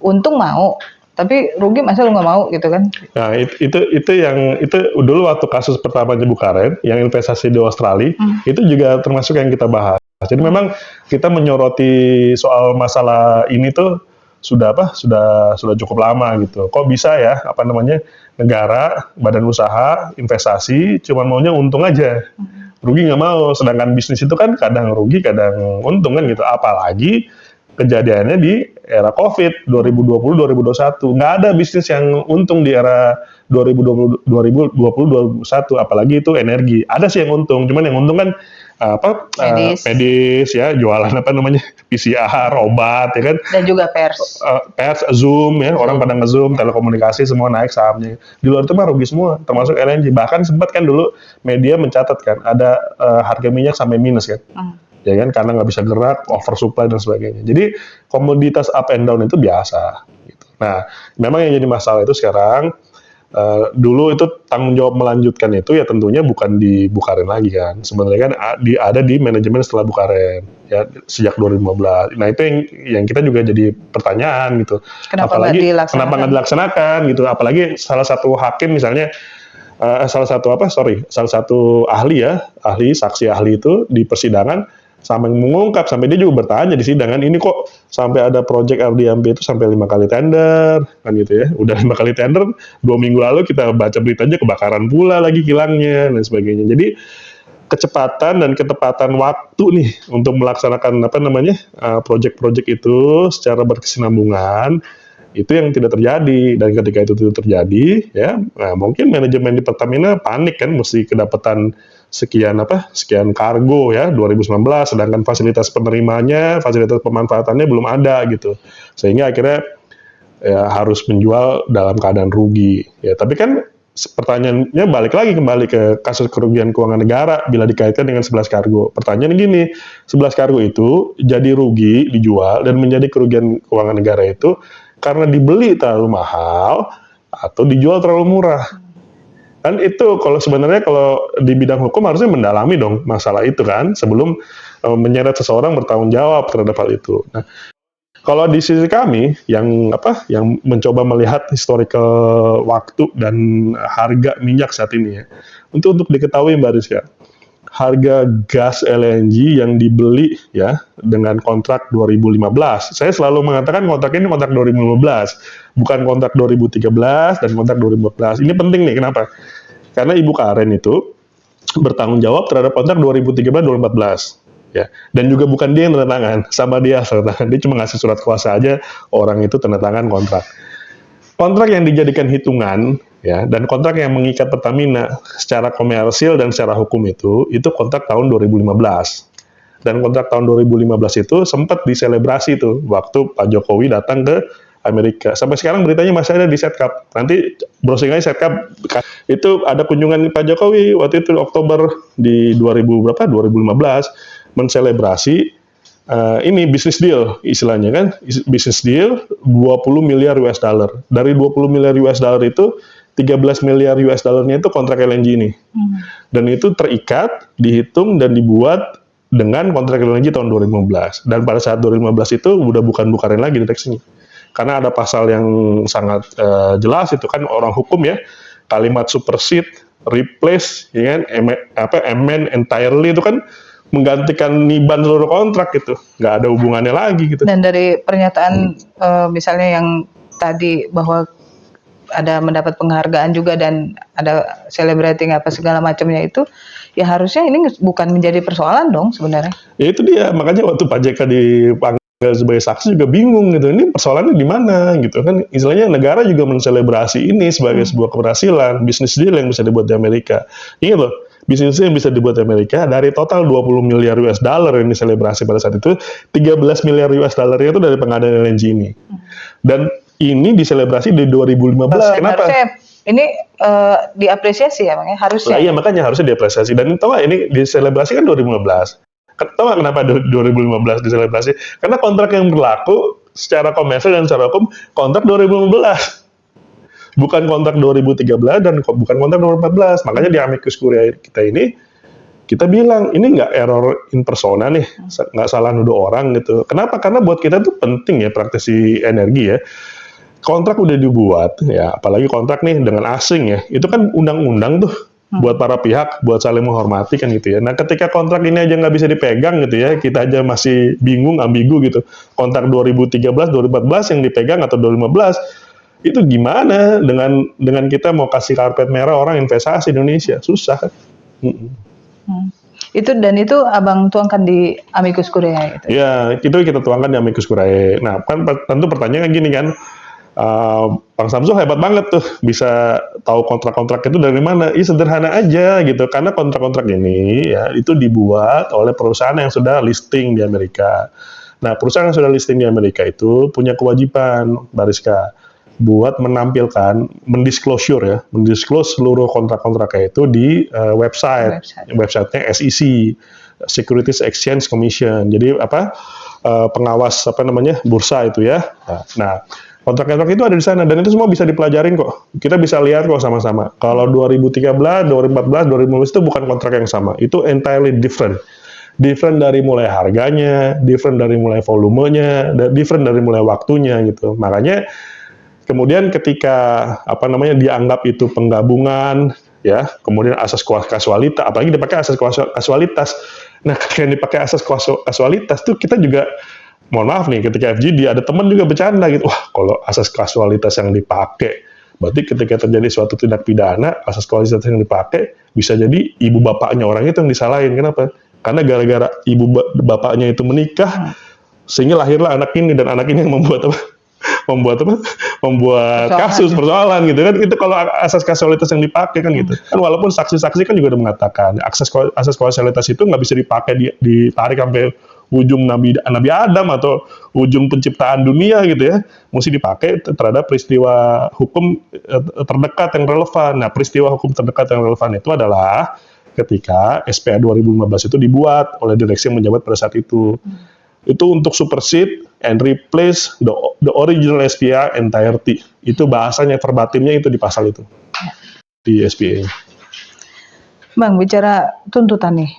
Speaker 1: untung mau, tapi rugi masa lu nggak mau gitu kan?
Speaker 2: Nah itu dulu waktu kasus pertamanya Bukaren yang investasi di Australia itu juga termasuk yang kita bahas. Jadi memang kita menyoroti soal masalah ini tuh sudah cukup lama gitu. Kok bisa ya negara, badan usaha, investasi cuman maunya untung aja. Rugi nggak mau, sedangkan bisnis itu kan kadang rugi, kadang untung kan gitu. Apalagi kejadiannya di era COVID 2020-2021. Nggak ada bisnis yang untung di era 2020-2021, apalagi itu energi. Ada sih yang untung, cuman yang untung kan medis ya, jualan PCR, obat ya kan.
Speaker 1: Dan juga pers.
Speaker 2: Pers, Zoom ya, orang pada nge-Zoom, telekomunikasi semua naik sahamnya. Di luar itu mah rugi semua, termasuk LNG. Bahkan sempat kan dulu media mencatat kan ada harga minyak sampai minus kan. Ya kan, karena nggak bisa gerak, oversupply dan sebagainya. Jadi komoditas up and down itu biasa. Gitu. Nah, memang yang jadi masalah itu sekarang, dulu itu tanggung jawab melanjutkan itu ya tentunya bukan di Bukaren lagi kan. Sebenarnya kan ada di manajemen setelah Bukaren ya sejak 2015. Nah itu yang kita juga jadi pertanyaan gitu.
Speaker 1: Kenapa
Speaker 2: nggak dilaksanakan gitu? Apalagi salah satu hakim misalnya. Salah satu ahli saksi ahli itu di persidangan sampai mengungkap, sampai dia juga bertanya di sidangan, ini kok sampai ada proyek RDMP itu sampai 5 kali tender kan gitu ya. Udah 5 kali tender, 2 minggu lalu kita baca beritanya kebakaran pula lagi kilangnya dan sebagainya. Jadi kecepatan dan ketepatan waktu nih untuk melaksanakan proyek-proyek itu secara berkesinambungan itu yang tidak terjadi. Dan ketika itu tidak terjadi ya, nah mungkin manajemen di Pertamina panik kan, mesti kedapatan sekian kargo ya 2019, sedangkan fasilitas penerimanya, fasilitas pemanfaatannya belum ada gitu, sehingga akhirnya ya harus menjual dalam keadaan rugi ya. Tapi kan pertanyaannya kembali ke kasus kerugian keuangan negara bila dikaitkan dengan 11 kargo. Pertanyaannya gini, 11 kargo itu jadi rugi dijual dan menjadi kerugian keuangan negara itu karena dibeli terlalu mahal atau dijual terlalu murah. Kan itu sebenarnya kalau di bidang hukum harusnya mendalami dong masalah itu kan sebelum menyeret seseorang bertanggung jawab terhadap hal itu. Nah, kalau di sisi kami yang mencoba melihat historical waktu dan harga minyak saat ini ya. Untuk diketahui Mbak Rizka, harga gas LNG yang dibeli ya dengan kontrak 2015. Saya selalu mengatakan kontrak ini kontrak 2015, bukan kontrak 2013 dan kontrak 2014. Ini penting nih, kenapa? Karena Ibu Karen itu bertanggung jawab terhadap kontrak 2013-2014. Ya, dan juga bukan dia yang tanda tangan, sama dia tanda tangan. Dia cuma ngasih surat kuasa aja, orang itu tanda tangan kontrak. Kontrak yang dijadikan hitungan ya, dan kontrak yang mengikat Pertamina secara komersil dan secara hukum itu kontrak tahun 2015. Dan kontrak tahun 2015 itu sempat diselebrasi tuh waktu Pak Jokowi datang ke Amerika. Sampai sekarang beritanya masih ada di Setcap. Nanti browsing aja Setcap. Itu ada kunjungan Pak Jokowi waktu itu Oktober di 2015 menselebrasi ini bisnis deal istilahnya kan, bisnis deal 20 miliar US dollar. Dari 20 miliar US dollar itu 13 miliar US dollarnya itu kontrak LNG ini. Dan itu terikat, dihitung dan dibuat dengan kontrak LNG tahun 2015. Dan pada saat 2015 itu udah bukan Bukaren lagi deteksinya. Karena ada pasal yang sangat jelas itu kan orang hukum ya, kalimat supersede, replace, ya kan, amend entirely itu kan menggantikan niban seluruh kontrak gitu, nggak ada hubungannya lagi gitu.
Speaker 1: Dan dari pernyataan misalnya yang tadi bahwa ada mendapat penghargaan juga dan ada celebrating apa segala macamnya itu, ya harusnya ini bukan menjadi persoalan dong sebenarnya.
Speaker 2: Ya itu dia, makanya waktu Pak JK dipanggil sebagai saksi juga bingung gitu. Ini persoalannya di mana gitu kan. Istilahnya negara juga menselebrasi ini sebagai sebuah keberhasilan, bisnis deal yang bisa dibuat di Amerika. Ingat loh, bisnis deal yang bisa dibuat di Amerika dari total 20 miliar US dollar yang diselebrasi pada saat itu, 13 miliar US dollar itu dari pengadaan LNG ini. Dan ini diselebrasi di 2015. Kenapa?
Speaker 1: Harusnya ini diapresiasi ya Bang ya, harusnya.
Speaker 2: Lah iya, makanya harusnya diapresiasi. Dan tahu nggak, ini diselebrasi kan 2015. Tahu nggak kenapa 2015 diselebrasi? Karena kontrak yang berlaku secara komersial dan secara hukum kontrak 2015. Bukan kontrak 2013 dan bukan kontrak 2014. Makanya di amicus curiae kita ini, kita bilang ini nggak error in persona nih, nggak salah nuduh orang gitu. Kenapa? Karena buat kita tuh penting ya praktisi energi ya. Kontrak udah dibuat ya, apalagi kontrak nih dengan asing ya, itu kan undang-undang tuh buat para pihak, buat saling menghormati kan gitu ya. Nah ketika kontrak ini aja nggak bisa dipegang gitu ya, kita aja masih bingung, ambigu gitu. Kontrak 2013, 2014 yang dipegang atau 2015, itu gimana dengan kita mau kasih karpet merah orang investasi Indonesia? Susah kan?
Speaker 1: Itu Abang tuangkan di amicus curiae itu.
Speaker 2: Ya, itu kita tuangkan di amicus curiae. Nah, kan tentu pertanyaannya gini kan, Bang Samsul hebat banget tuh bisa tahu kontrak-kontrak itu dari mana. Sederhana aja gitu, karena kontrak-kontrak ini ya itu dibuat oleh perusahaan yang sudah listing di Amerika. Nah, perusahaan yang sudah listing di Amerika itu punya kewajiban, Bariska, buat menampilkan, mendisclosure seluruh kontrak-kontraknya itu di website-nya SEC, Securities Exchange Commission. Jadi pengawas bursa itu ya. Nah, kontrak-kontrak itu ada di sana dan itu semua bisa dipelajarin kok. Kita bisa lihat kok sama-sama. Kalau 2013, 2014, 2015 itu bukan kontrak yang sama. Itu entirely different. Different dari mulai harganya, different dari mulai volumenya, different dari mulai waktunya gitu. Makanya kemudian ketika dianggap itu penggabungan ya, kemudian asas kasualitas, apalagi dipakai asas kasualitas. Nah, ketika dipakai asas kasualitas tuh kita juga, mohon maaf nih, ketika FGD ada teman juga bercanda gitu, wah kalau asas kasualitas yang dipakai, berarti ketika terjadi suatu tindak pidana, asas kasualitas yang dipakai bisa jadi ibu bapaknya orang itu yang disalahin. Kenapa? Karena gara-gara ibu bapaknya itu menikah, sehingga lahirlah anak ini, dan anak ini yang membuat kasus persoalan gitu kan. Itu kalau asas kasualitas yang dipakai kan gitu kan, walaupun saksi-saksi kan juga udah mengatakan asas kasualitas itu nggak bisa dipakai ditarik sampai ujung Nabi Adam atau ujung penciptaan dunia gitu ya, mesti dipakai terhadap peristiwa hukum terdekat yang relevan. Nah, peristiwa hukum terdekat yang relevan itu adalah ketika SPA 2015 itu dibuat oleh direksi yang menjabat pada saat itu. Itu untuk supersede and replace the original SPA entirety. Itu bahasanya, verbatimnya itu di pasal itu, di SPA.
Speaker 1: Bang, bicara tuntutan nih,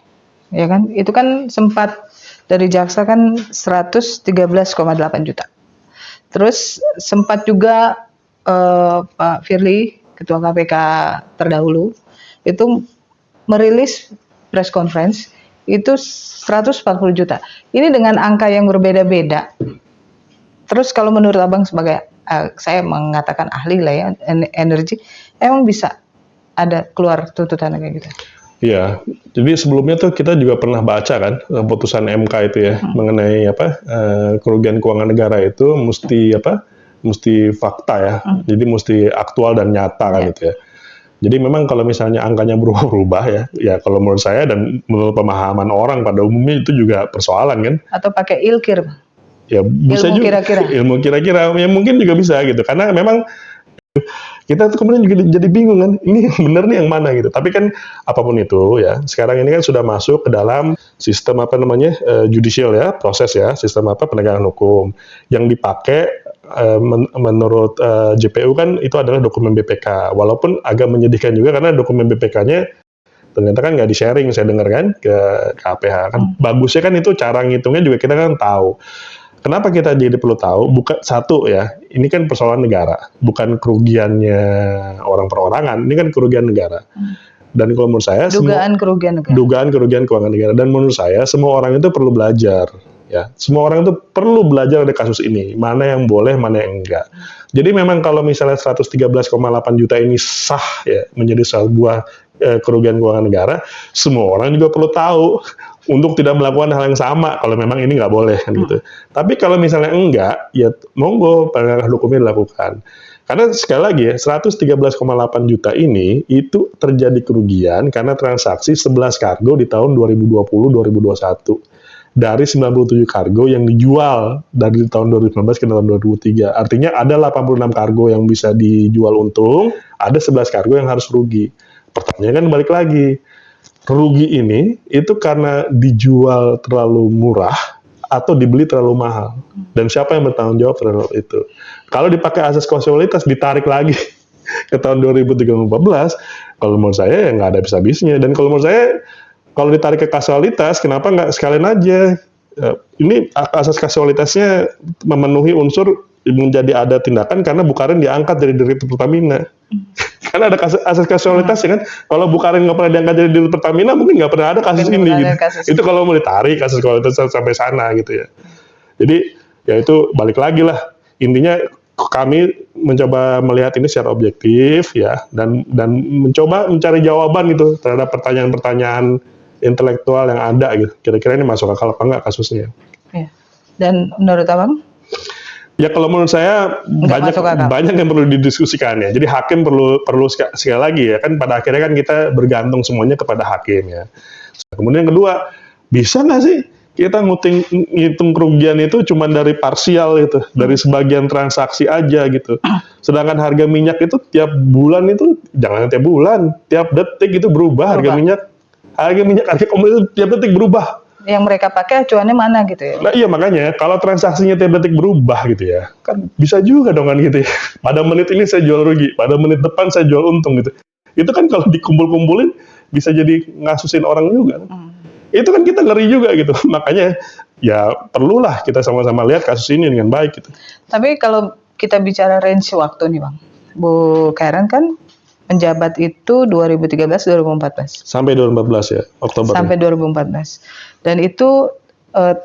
Speaker 1: ya kan? Itu kan sempat dari jaksa kan 113,8 juta. Terus sempat juga Pak Firly, Ketua KPK terdahulu, itu merilis press conference itu 140 juta. Ini dengan angka yang berbeda-beda. Terus kalau menurut Abang sebagai, saya mengatakan ahli lah ya, energi, emang bisa ada keluar tuntutan kayak gitu?
Speaker 2: Iya, jadi sebelumnya tuh kita juga pernah baca kan putusan MK itu ya, mengenai kerugian keuangan negara itu mesti fakta ya, jadi mesti aktual dan nyata kan gitu ya. Jadi memang kalau misalnya angkanya berubah-ubah ya kalau menurut saya dan menurut pemahaman orang pada umumnya itu juga persoalan kan.
Speaker 1: Atau pakai ilkir, Bang?
Speaker 2: Ya bisa
Speaker 1: ilmu
Speaker 2: juga.
Speaker 1: Kira-kira.
Speaker 2: Ilmu kira-kira, ya mungkin juga bisa gitu. Karena memang kita tuh kemudian juga jadi bingung kan, ini benar nih yang mana gitu. Tapi kan apapun itu ya, sekarang ini kan sudah masuk ke dalam sistem judicial ya, proses ya, sistem penegakan hukum. Yang dipakai menurut JPU kan itu adalah dokumen BPK. Walaupun agak menyedihkan juga karena dokumen BPK-nya ternyata kan nggak di-sharing, saya dengar kan ke KPH kan. Bagusnya kan itu cara ngitungnya juga kita kan tahu. Kenapa kita jadi perlu tahu? Bukan satu ya, ini kan persoalan negara, bukan kerugiannya orang perorangan, ini kan kerugian negara. Dan kalau menurut saya
Speaker 1: dugaan kerugian
Speaker 2: keuangan negara. Dan menurut saya semua orang itu perlu belajar. Ya, semua orang itu perlu belajar dari kasus ini, mana yang boleh, mana yang enggak. Jadi memang kalau misalnya 113,8 juta ini sah ya menjadi sebuah kerugian keuangan negara, semua orang juga perlu tahu untuk tidak melakukan hal yang sama kalau memang ini nggak boleh kan gitu. Tapi kalau misalnya enggak, ya monggo penegakan hukumnya dilakukan. Karena sekali lagi ya, 113,8 juta ini itu terjadi kerugian karena transaksi 11 kargo di tahun 2020-2021. Dari 97 kargo yang dijual dari tahun 2019 ke tahun 2003. Artinya ada 86 kargo yang bisa dijual untung, ada 11 kargo yang harus rugi. Pertanyaannya kan balik lagi, rugi ini itu karena dijual terlalu murah atau dibeli terlalu mahal. Dan siapa yang bertanggung jawab terhadap itu? Kalau dipakai asas kausalitas, ditarik lagi ke tahun 2013, kalau menurut saya ya nggak ada habis-habisnya. Dan kalau menurut saya, kalau ditarik ke kausalitas, kenapa nggak sekalian aja? Ini asas kausalitasnya memenuhi unsur menjadi ada tindakan karena Bukarin diangkat dari Direktur Pertamina. Karena ada asas kausalitas ya kan. Kalau Bukarin nggak pernah diangkat dari Direktur Pertamina, mungkin nggak pernah ada kasus ini. Gitu. Itu kalau mau ditarik kasus kausalitas sampai sana gitu ya. Jadi ya itu balik lagi lah. Intinya kami mencoba melihat ini secara objektif ya dan mencoba mencari jawaban gitu terhadap pertanyaan-pertanyaan intelektual yang ada gitu. Kira-kira ini masuk akal apa enggak kasusnya?
Speaker 1: Ya. Dan menurut Abang?
Speaker 2: Ya kalau menurut saya banyak yang perlu didiskusikan ya. Jadi hakim perlu sekali lagi ya kan pada akhirnya kan kita bergantung semuanya kepada hakim ya. Kemudian yang kedua, bisa nggak sih kita ngitung kerugian itu cuma dari parsial gitu, dari sebagian transaksi aja gitu. Sedangkan harga minyak itu tiap bulan itu, jangan tiap bulan, tiap detik itu berubah. Harga minyak, harga komoditas tiap detik berubah.
Speaker 1: Yang mereka pakai acuannya mana gitu ya?
Speaker 2: Nah iya makanya, kalau transaksinya tiap detik berubah gitu ya, kan bisa juga dong kan gitu ya. Pada menit ini saya jual rugi, pada menit depan saya jual untung gitu. Itu kan kalau dikumpul-kumpulin, bisa jadi ngasusin orang juga. Itu kan kita ngeri juga gitu. Makanya ya perlulah kita sama-sama lihat kasus ini dengan baik gitu.
Speaker 1: Tapi kalau kita bicara range waktu nih Bang, Bu Karen kan menjabat itu 2013-2014.
Speaker 2: Sampai 2014 ya, Oktober.
Speaker 1: Sampai 2014. Dan itu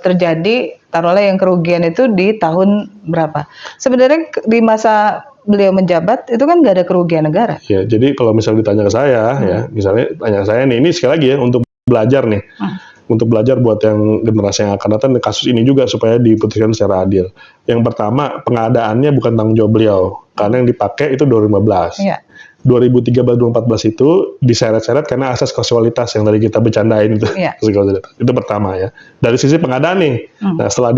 Speaker 1: terjadi, taruhlah yang kerugian itu di tahun berapa? Sebenarnya di masa beliau menjabat itu kan nggak ada kerugian negara.
Speaker 2: Ya, jadi kalau misalnya ditanya ke saya ya, misalnya tanya saya nih, ini sekali lagi ya untuk belajar nih. Untuk belajar buat yang generasi yang akan datang kasus ini juga supaya diputuskan secara adil. Yang pertama, pengadaannya bukan tanggung jawab beliau karena yang dipakai itu 2015. Iya. 2013-2014 itu diseret-seret karena asas kausalitas yang tadi kita bercandain itu. Iya. Itu pertama ya. Dari sisi pengadaan nih. Nah, setelah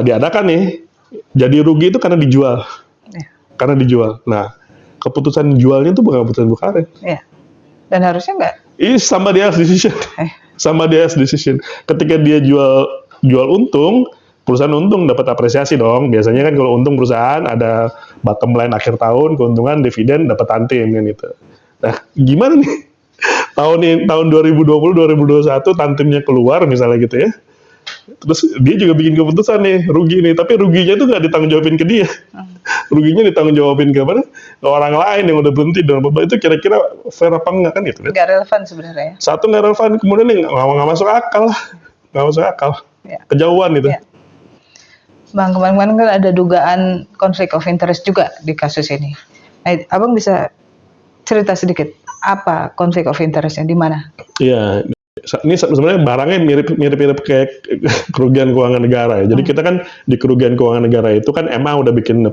Speaker 2: diadakan nih, jadi rugi itu karena dijual. Iya. Karena dijual. Nah, keputusan jualnya itu bukan keputusan Bukarin.
Speaker 1: Iya. Dan harusnya enggak.
Speaker 2: Somebody else decision. Somebody else decision. Ketika dia jual untung, perusahaan untung dapat apresiasi dong. Biasanya kan kalau untung perusahaan ada bottom line akhir tahun, keuntungan, dividen, dapat antim kan gitu. Nah, gimana nih? Tahun 2020-2021 tantimnya keluar misalnya gitu ya. Terus dia juga bikin keputusan nih, rugi nih, tapi ruginya itu nggak ditanggung jawabin ke dia. Ruginya ditanggung jawabin ke mana? Ke orang lain yang udah berhenti dan itu kira-kira fair apa enggak kan gitu.
Speaker 1: Nggak relevan sebenarnya.
Speaker 2: Satu nggak relevan, kemudian nih nggak masuk akal lah. Nggak masuk akal. Ya. Kejauhan gitu. Ya.
Speaker 1: Bang, kemarin kan ada dugaan konflik of interest juga di kasus ini. Nah, Abang bisa cerita sedikit apa konflik of interestnya di mana?
Speaker 2: Iya, ini sebenarnya barangnya mirip-mirip kayak kerugian keuangan negara ya. Jadi kita kan di kerugian keuangan negara itu kan MA udah bikin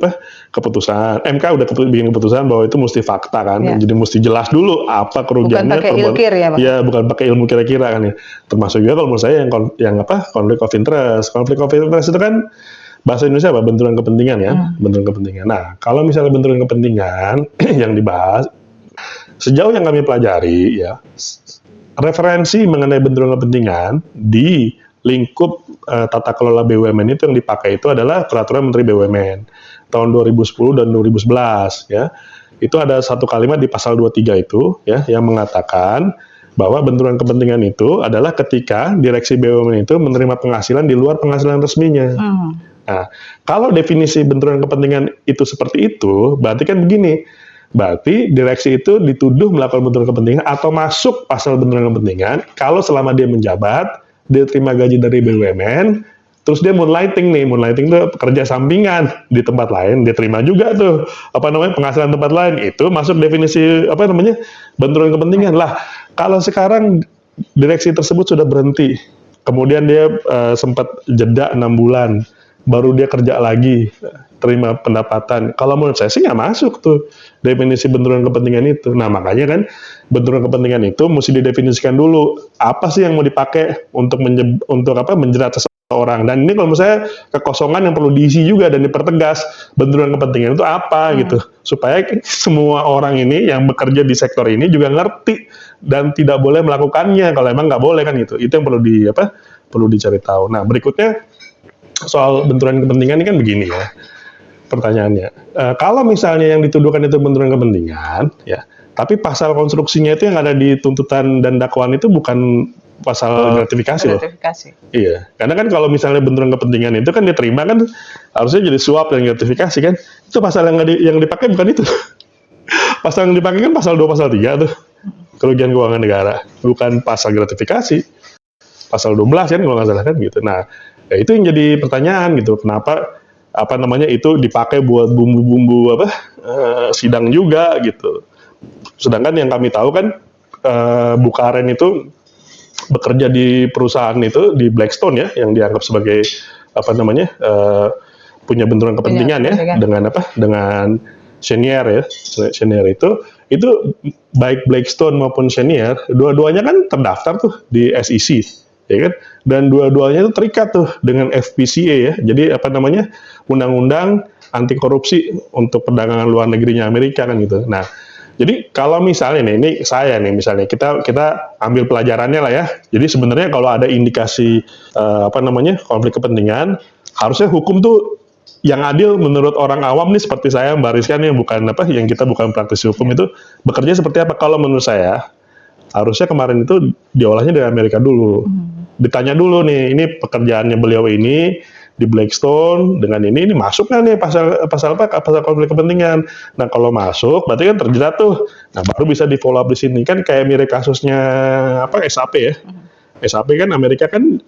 Speaker 2: keputusan, MK udah bikin keputusan bahwa itu mesti fakta kan. Ya. Jadi mesti jelas dulu apa kerugiannya.
Speaker 1: Bukan pakai ilkir ya, Pak?
Speaker 2: Iya, bukan pakai ilmu kira-kira kan ya. Termasuk juga kalau menurut saya yang konflik of interest. Konflik of interest itu kan bahasa Indonesia apa? Benturan kepentingan ya. Benturan kepentingan. Nah, kalau misalnya benturan kepentingan yang dibahas, sejauh yang kami pelajari ya, referensi mengenai benturan kepentingan di lingkup tata kelola BUMN itu yang dipakai itu adalah Peraturan Menteri BUMN tahun 2010 dan 2011 ya. Itu ada satu kalimat di pasal 23 itu ya yang mengatakan bahwa benturan kepentingan itu adalah ketika direksi BUMN itu menerima penghasilan di luar penghasilan resminya. Nah, kalau definisi benturan kepentingan itu seperti itu, berarti kan begini. Berarti direksi itu dituduh melakukan benturan kepentingan atau masuk pasal benturan kepentingan kalau selama dia menjabat, dia terima gaji dari BUMN, terus dia moonlighting itu kerja sampingan di tempat lain, dia terima juga tuh penghasilan tempat lain, itu masuk definisi benturan kepentingan lah. Kalau sekarang direksi tersebut sudah berhenti, kemudian dia sempat jeda 6 bulan, baru dia kerja lagi, terima pendapatan. Kalau menurut saya sih nggak masuk tuh definisi benturan kepentingan itu. Nah makanya kan benturan kepentingan itu mesti didefinisikan dulu apa sih yang mau dipakai untuk menjerat seseorang. Dan ini kalau menurut saya kekosongan yang perlu diisi juga dan dipertegas benturan kepentingan itu apa gitu, supaya semua orang ini yang bekerja di sektor ini juga ngerti dan tidak boleh melakukannya kalau emang nggak boleh kan gitu. Itu yang perlu dicari tahu. Nah berikutnya soal benturan kepentingan ini kan begini ya pertanyaannya. Kalau misalnya yang dituduhkan itu benturan kepentingan, ya, tapi pasal konstruksinya itu yang ada di tuntutan dan dakwaan itu bukan pasal gratifikasi loh. Iya, karena kan kalau misalnya benturan kepentingan itu kan diterima kan harusnya jadi suap dan gratifikasi kan. Itu pasal yang dipakai bukan itu. Pasal yang dipakai kan pasal 2, pasal 3 tuh. Kerugian keuangan negara, bukan pasal gratifikasi. Pasal 12 kan kalau nggak salah kan gitu. Nah, ya itu yang jadi pertanyaan gitu. Kenapa itu dipakai buat bumbu-bumbu sidang juga gitu. Sedangkan yang kami tahu kan Bukharen itu bekerja di perusahaan itu di Blackstone ya, yang dianggap sebagai punya benturan kepentingan ya dengan Cheniere ya. Cheniere itu baik Blackstone maupun Cheniere dua-duanya kan terdaftar tuh di SEC. Ya kan? Dan dua-duanya itu terikat tuh dengan FPCA ya. Jadi undang-undang anti korupsi untuk perdagangan luar negerinya Amerika kan gitu. Nah, jadi kalau misalnya misalnya kita ambil pelajarannya lah ya. Jadi sebenarnya kalau ada indikasi konflik kepentingan, harusnya hukum tuh yang adil menurut orang awam nih seperti saya Mbak Rizka nih, yang kita bukan praktisi hukum itu bekerja seperti apa? Kalau menurut saya harusnya kemarin itu diolahnya dari Amerika dulu. Ditanya dulu nih, ini pekerjaannya beliau ini di Blackstone dengan ini masuk nggak nih pasal konflik kepentingan. Nah kalau masuk berarti kan terjerat tuh. Nah baru bisa di follow up di sini kan kayak mirip kasusnya SAP ya. SAP kan Amerika kan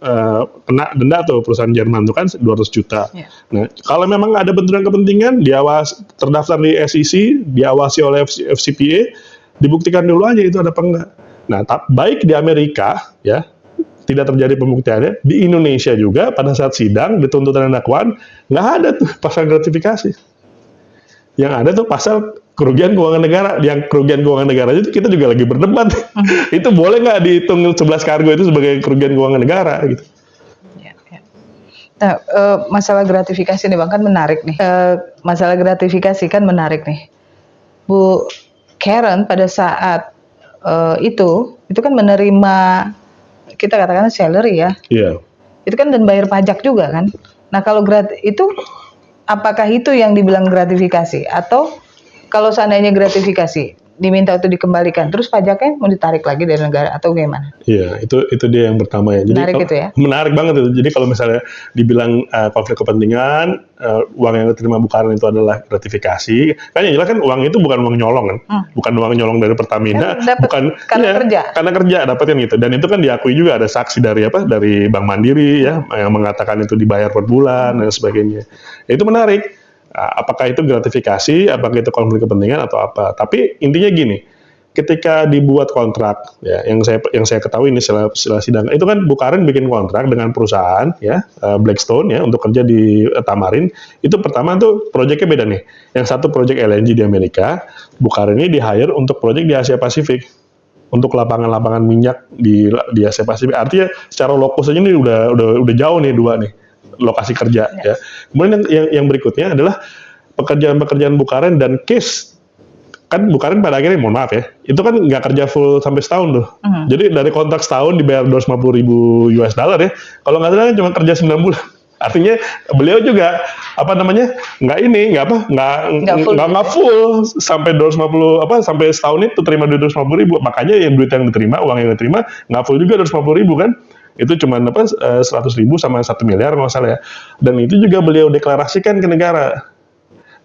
Speaker 2: kena denda tuh perusahaan Jerman tuh kan 200 juta. Yeah. Nah kalau memang ada benturan kepentingan terdaftar di SEC, diawasi oleh FCPA, dibuktikan dulu aja itu ada apa enggak. Nah baik di Amerika ya tidak terjadi pembuktiannya, di Indonesia juga pada saat sidang di tuntutan dan dakwaan nggak ada tuh pasal gratifikasi. Yang ada tuh pasal kerugian keuangan negara. Yang kerugian keuangan negara itu kita juga lagi berdebat. Itu boleh nggak dihitung 11 kargo itu sebagai kerugian keuangan negara gitu.
Speaker 1: Nah, masalah gratifikasi nih Bang kan menarik nih. Masalah gratifikasi kan menarik nih. Bu Karen pada saat itu kan menerima kita katakan salary ya. Iya. Itu kan dan bayar pajak juga kan. Nah kalau itu apakah itu yang dibilang gratifikasi atau kalau seandainya gratifikasi diminta untuk dikembalikan terus pajaknya mau ditarik lagi dari negara atau gimana?
Speaker 2: Iya, itu dia yang pertama ya. Jadi
Speaker 1: menarik itu ya.
Speaker 2: Menarik banget itu. Jadi kalau misalnya dibilang konflik kepentingan, uang yang diterima Bukharen itu adalah gratifikasi. Kan yang jelas kan uang itu bukan uang nyolong kan. Bukan uang nyolong dari Pertamina, bukan karena kerja dapetin gitu. Dan itu kan diakui juga ada saksi dari Bank Mandiri ya yang mengatakan itu dibayar per bulan dan sebagainya. Itu menarik. Apakah itu gratifikasi, apakah itu konflik kepentingan atau apa? Tapi intinya gini, ketika dibuat kontrak, ya, yang saya ketahui ini setelah sidang, itu kan Bukharen bikin kontrak dengan perusahaan, ya, Blackstone, ya, untuk kerja di Tamarin. Itu pertama tuh proyeknya beda nih. Yang satu proyek LNG di Amerika, Bukharen ini di-hire untuk proyek di Asia Pasifik, untuk lapangan-lapangan minyak di Asia Pasifik. Artinya secara lokus aja ini udah jauh nih dua nih lokasi kerja. Ya. Kemudian yang berikutnya adalah pekerjaan-pekerjaan Bukharen dan case. Kan Bukharen pada akhirnya, mohon maaf ya, itu kan nggak kerja full sampai setahun tuh. Jadi dari kontrak setahun dibayar $250,000 ya. Kalau nggak salah cuma kerja 9 bulan. Artinya beliau juga nggak full sampai 250 sampai setahun itu terima duit 250,000. Makanya yang duit yang diterima, uang yang diterima nggak full juga 250,000 kan. Itu cuma 100.000 sama 1 miliar nggak salah ya. Dan itu juga beliau deklarasikan ke negara.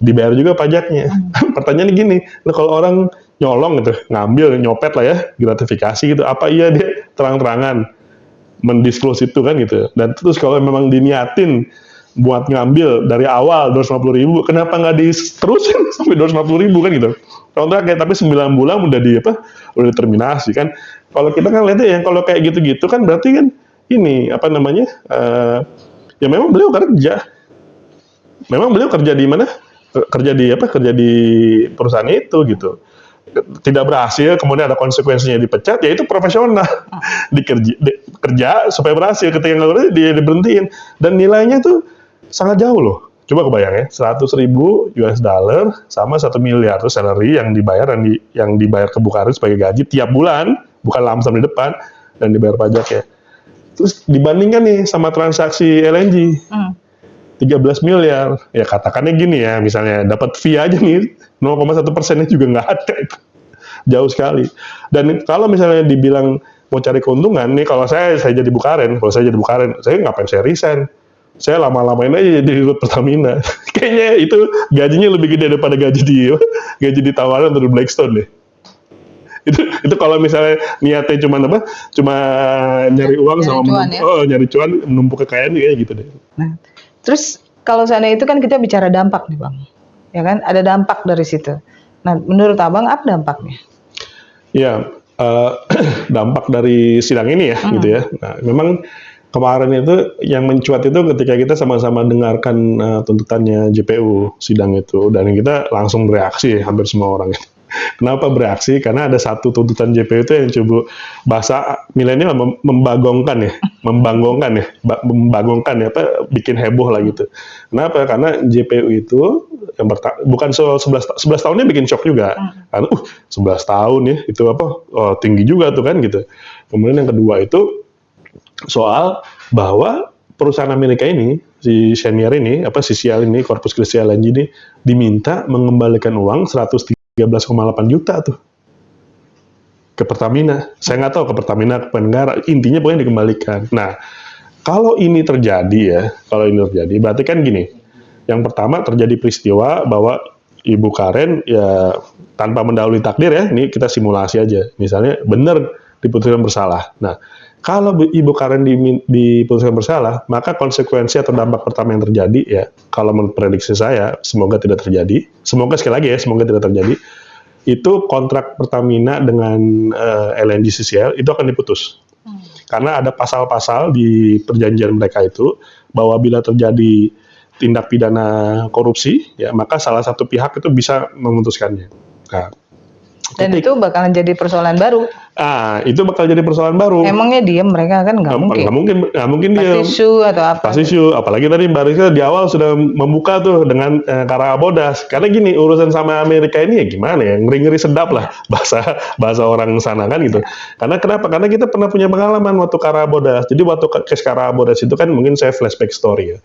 Speaker 2: Dibayar juga pajaknya. Pertanyaannya gini, kalau orang nyolong gitu, ngambil, nyopet lah ya, gratifikasi gitu, apa iya dia terang-terangan mendisclose itu kan gitu. Dan terus kalau memang diniatin buat ngambil dari awal 250.000, kenapa nggak diterusin sampai 250.000 kan gitu? Kontraknya tapi 9 bulan udah udah terminasi kan. Kalau kita kan lihatnya yang kalau kayak gitu-gitu kan berarti kan ini apa namanya? Ya memang beliau kerja. Memang beliau kerja di mana? Kerja di apa? Kerja di perusahaan itu gitu. Tidak berhasil, kemudian ada konsekuensinya dipecat, ya itu profesional. Kerja supaya berhasil, ketika nggak berhasil dia diberhentiin. Dan nilainya tuh sangat jauh loh. Coba kebayang ya, 100.000 US dollar sama 1 miliar tuh salary yang dibayar yang dibayar ke Bukarin sebagai gaji tiap bulan, bukan lamsam di depan, dan dibayar pajak ya. Terus dibandingkan nih sama transaksi LNG. 13 miliar, ya katakannya gini ya, misalnya dapat fee aja nih 0,1%-nya juga nggak ada, itu jauh sekali. Dan kalau misalnya dibilang mau cari keuntungan nih, kalau saya jadi Bukarin, saya ngapain saya resign? Saya lama-lamain aja di Rut Pertamina. Kayaknya itu gajinya lebih gede daripada gaji ditawarin dari Blackstone deh. Itu kalau misalnya niatnya cuma nyari uang nyari cuan menumpuk kekayaan kayak gitu deh.
Speaker 1: Nah, terus kalau seandainya itu kan kita bicara dampak nih Bang, ya kan? Ada dampak dari situ. Nah, menurut Abang apa dampaknya?
Speaker 2: Ya, dampak dari sidang ini ya, gitu ya. Nah, memang kemarin itu yang mencuat itu ketika kita sama-sama dengarkan tuntutannya JPU sidang itu, dan kita langsung bereaksi hampir semua orang. Kenapa bereaksi? Karena ada satu tuntutan JPU itu yang coba bahasa milenial membagongkan ya, bikin heboh lah gitu. Kenapa? Karena JPU itu yang bukan soal 11 tahunnya bikin shock juga. Karena 11 tahun ya, itu tinggi juga tuh kan gitu. Kemudian yang kedua itu soal bahwa perusahaan Amerika ini, si Cheniere ini, si Shell ini, Corpus Christi LNG ini, diminta mengembalikan uang 13,8 juta tuh ke Pertamina. Saya nggak tahu ke Pertamina, ke negara, intinya pokoknya dikembalikan. Nah, kalau ini terjadi berarti kan gini, yang pertama terjadi peristiwa bahwa Ibu Karen ya tanpa mendahului takdir ya, ini kita simulasi aja, misalnya benar diputuskan bersalah. Nah, kalau Ibu Karen diputuskan bersalah, maka konsekuensi atau dampak pertama yang terjadi ya, kalau menurut prediksi saya, semoga tidak terjadi. Semoga sekali lagi ya, semoga tidak terjadi. Itu kontrak Pertamina dengan LNG CCL itu akan diputus. Karena ada pasal-pasal di perjanjian mereka itu bahwa bila terjadi tindak pidana korupsi, ya maka salah satu pihak itu bisa memutuskannya. Nah,
Speaker 1: dan itu bakalan jadi persoalan baru.
Speaker 2: Itu bakal jadi persoalan baru.
Speaker 1: Emangnya diem mereka kan nggak
Speaker 2: mungkin dia
Speaker 1: pasti isu atau apa?
Speaker 2: Pasti isu. Apalagi tadi Mbak Rizka di awal sudah membuka tuh dengan Karabodas. Karena gini, urusan sama Amerika ini ya gimana ya, ngeri-ngeri sedap lah bahasa orang sana kan gitu. Karena kenapa? Karena kita pernah punya pengalaman waktu Karabodas. Jadi waktu case Karabodas itu kan mungkin saya flashback story ya.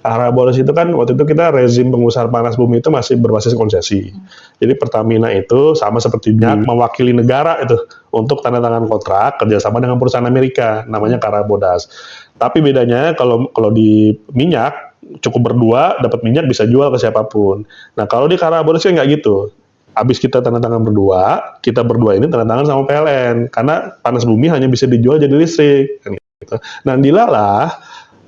Speaker 2: Karabodas itu kan waktu itu kita rezim pengusaha panas bumi itu masih berbasis konsesi. Jadi Pertamina itu sama seperti mewakili negara itu untuk tanda tangan kontrak kerjasama dengan perusahaan Amerika, namanya Karabodas. Tapi bedanya kalau di minyak cukup berdua dapat minyak bisa jual ke siapapun. Nah kalau di Karabodas kan nggak gitu. Habis kita tanda tangan berdua, kita berdua ini tanda tangan sama PLN karena panas bumi hanya bisa dijual jadi listrik. Gitu. Nah dilalah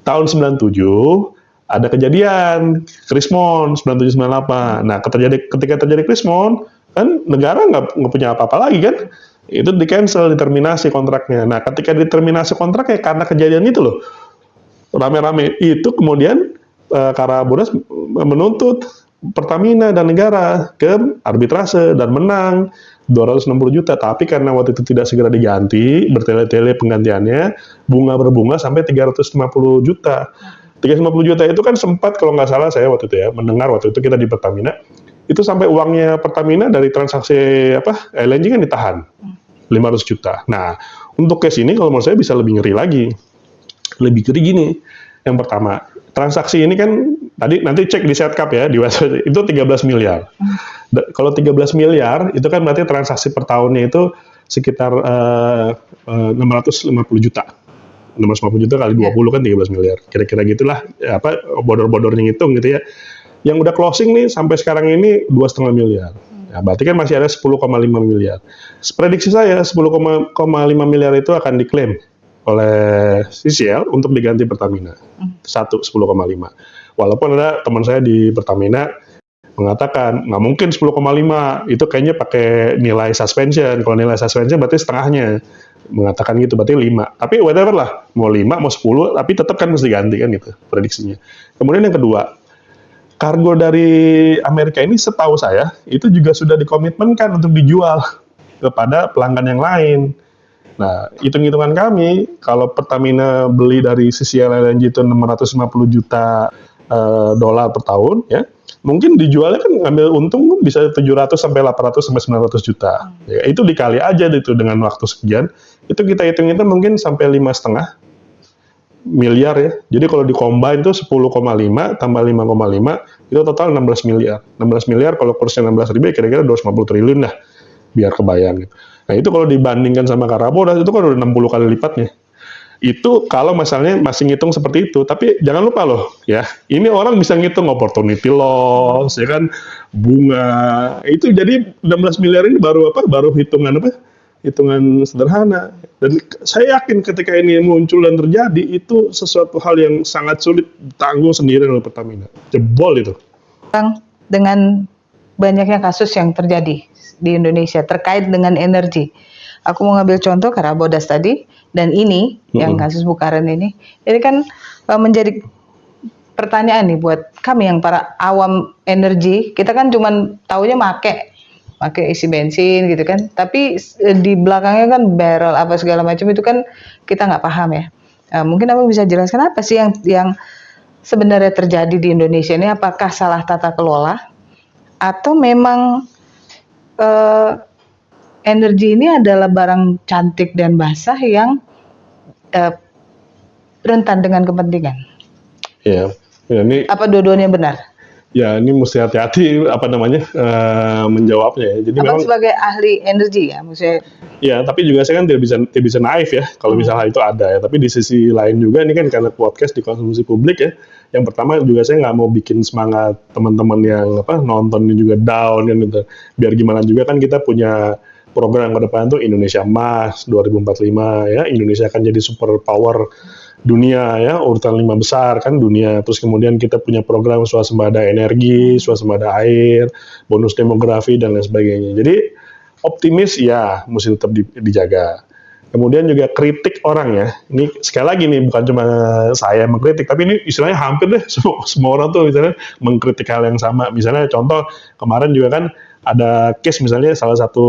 Speaker 2: tahun 97 ada kejadian Krismon 97-98. Nah, ketika terjadi Krismon, kan negara nggak punya apa-apa lagi kan? Itu di-cancel, diterminasi kontraknya. Nah, ketika diterminasi kontraknya karena kejadian itu loh, rame-rame itu kemudian Karabodas menuntut Pertamina dan negara ke arbitrase dan menang 260 juta. Tapi karena waktu itu tidak segera diganti, bertele-tele penggantiannya, berbunga sampai 350 juta. 350 juta itu kan sempat kalau nggak salah saya waktu itu ya mendengar waktu itu kita di Pertamina itu sampai uangnya Pertamina dari transaksi LNG kan ditahan 500 juta. Nah untuk case ini kalau menurut saya bisa lebih ngeri lagi, lebih ngeri gini. Yang pertama transaksi ini kan tadi nanti cek di Setcap ya di website itu 13 miliar. Kalau 13 miliar itu kan berarti transaksi per tahunnya itu sekitar 650 juta. 650 juta kali 20 kan 13 miliar. Kira-kira gitulah bodor-bodornya ngitung gitu ya. Yang udah closing nih sampai sekarang ini 2,5 miliar. Nah, berarti kan masih ada 10,5 miliar. Prediksi saya 10,5 miliar itu akan diklaim oleh CCL untuk diganti Pertamina. 10,5. Walaupun ada teman saya di Pertamina mengatakan nggak mungkin 10,5, itu kayaknya pakai nilai suspension. Kalau nilai suspension berarti setengahnya, mengatakan gitu, berarti 5. Tapi whatever lah, mau 5 mau 10, tapi tetap kan mesti ganti kan gitu prediksinya. Kemudian yang kedua, kargo dari Amerika ini setahu saya itu juga sudah dikomitmenkan untuk dijual kepada pelanggan yang lain. Nah, hitung-hitungan kami, kalau Pertamina beli dari CCL LNG itu 650 juta dolar per tahun, ya, mungkin dijualnya kan ngambil untung bisa 700 sampai 800 sampai 900 juta. Ya, itu dikali aja itu dengan waktu sekian, itu kita hitung-hitung mungkin sampai 5,5 miliar ya. Jadi kalau di-combine itu 10,5 tambah 5,5 itu total 16 miliar. 16 miliar kalau kursnya 16.000 kira-kira 250 triliun lah, biar kebayang gitu. Nah itu kalau dibandingkan sama Karabodas itu kan udah 60 kali lipatnya. Itu kalau misalnya masih ngitung seperti itu, tapi jangan lupa loh ya, ini orang bisa ngitung opportunity loss, ya kan, bunga, itu jadi 16 miliar ini baru apa? Baru hitungan apa? Hitungan sederhana. Dan saya yakin ketika ini muncul dan terjadi, itu sesuatu hal yang sangat sulit ditanggung sendiri oleh Pertamina. Jebol itu.
Speaker 1: Bang, dengan banyaknya kasus yang terjadi di Indonesia terkait dengan energi. Aku mau ngambil contoh Karabodas tadi dan ini yang kasus Bukaren ini kan menjadi pertanyaan nih buat kami yang para awam energi. Kita kan cuman taunya make isi bensin gitu kan. Tapi di belakangnya kan barrel apa segala macam itu kan kita nggak paham ya. Mungkin Abang bisa jelaskan apa sih yang sebenarnya terjadi di Indonesia ini? Apakah salah tata kelola atau memang energi ini adalah barang cantik dan basah yang rentan dengan kepentingan?
Speaker 2: Ya, ini
Speaker 1: apa dua-duanya benar?
Speaker 2: Ya, ini mesti hati-hati apa namanya menjawabnya ya. Jadi
Speaker 1: Abang
Speaker 2: memang
Speaker 1: sebagai ahli energi ya, maksudnya.
Speaker 2: Ya, tapi juga saya kan tidak bisa naif ya kalau misalnya itu ada ya. Tapi di sisi lain juga ini kan karena podcast dikonsumsi publik ya. Yang pertama juga saya nggak mau bikin semangat teman-teman yang nonton ini juga down kan gitu. Biar gimana juga kan kita punya program ke depan tuh Indonesia Emas 2045 ya. Indonesia akan jadi super power dunia ya, urutan 5 besar kan dunia. Terus kemudian kita punya program swasembada energi, swasembada air, bonus demografi dan lain sebagainya. Jadi optimis ya mesti tetap dijaga. Kemudian juga kritik orang ya. Ini sekali lagi nih bukan cuma saya yang mengkritik, tapi ini istilahnya hampir deh semua orang tuh misalnya mengkritik hal yang sama. Misalnya contoh kemarin juga kan ada case misalnya salah satu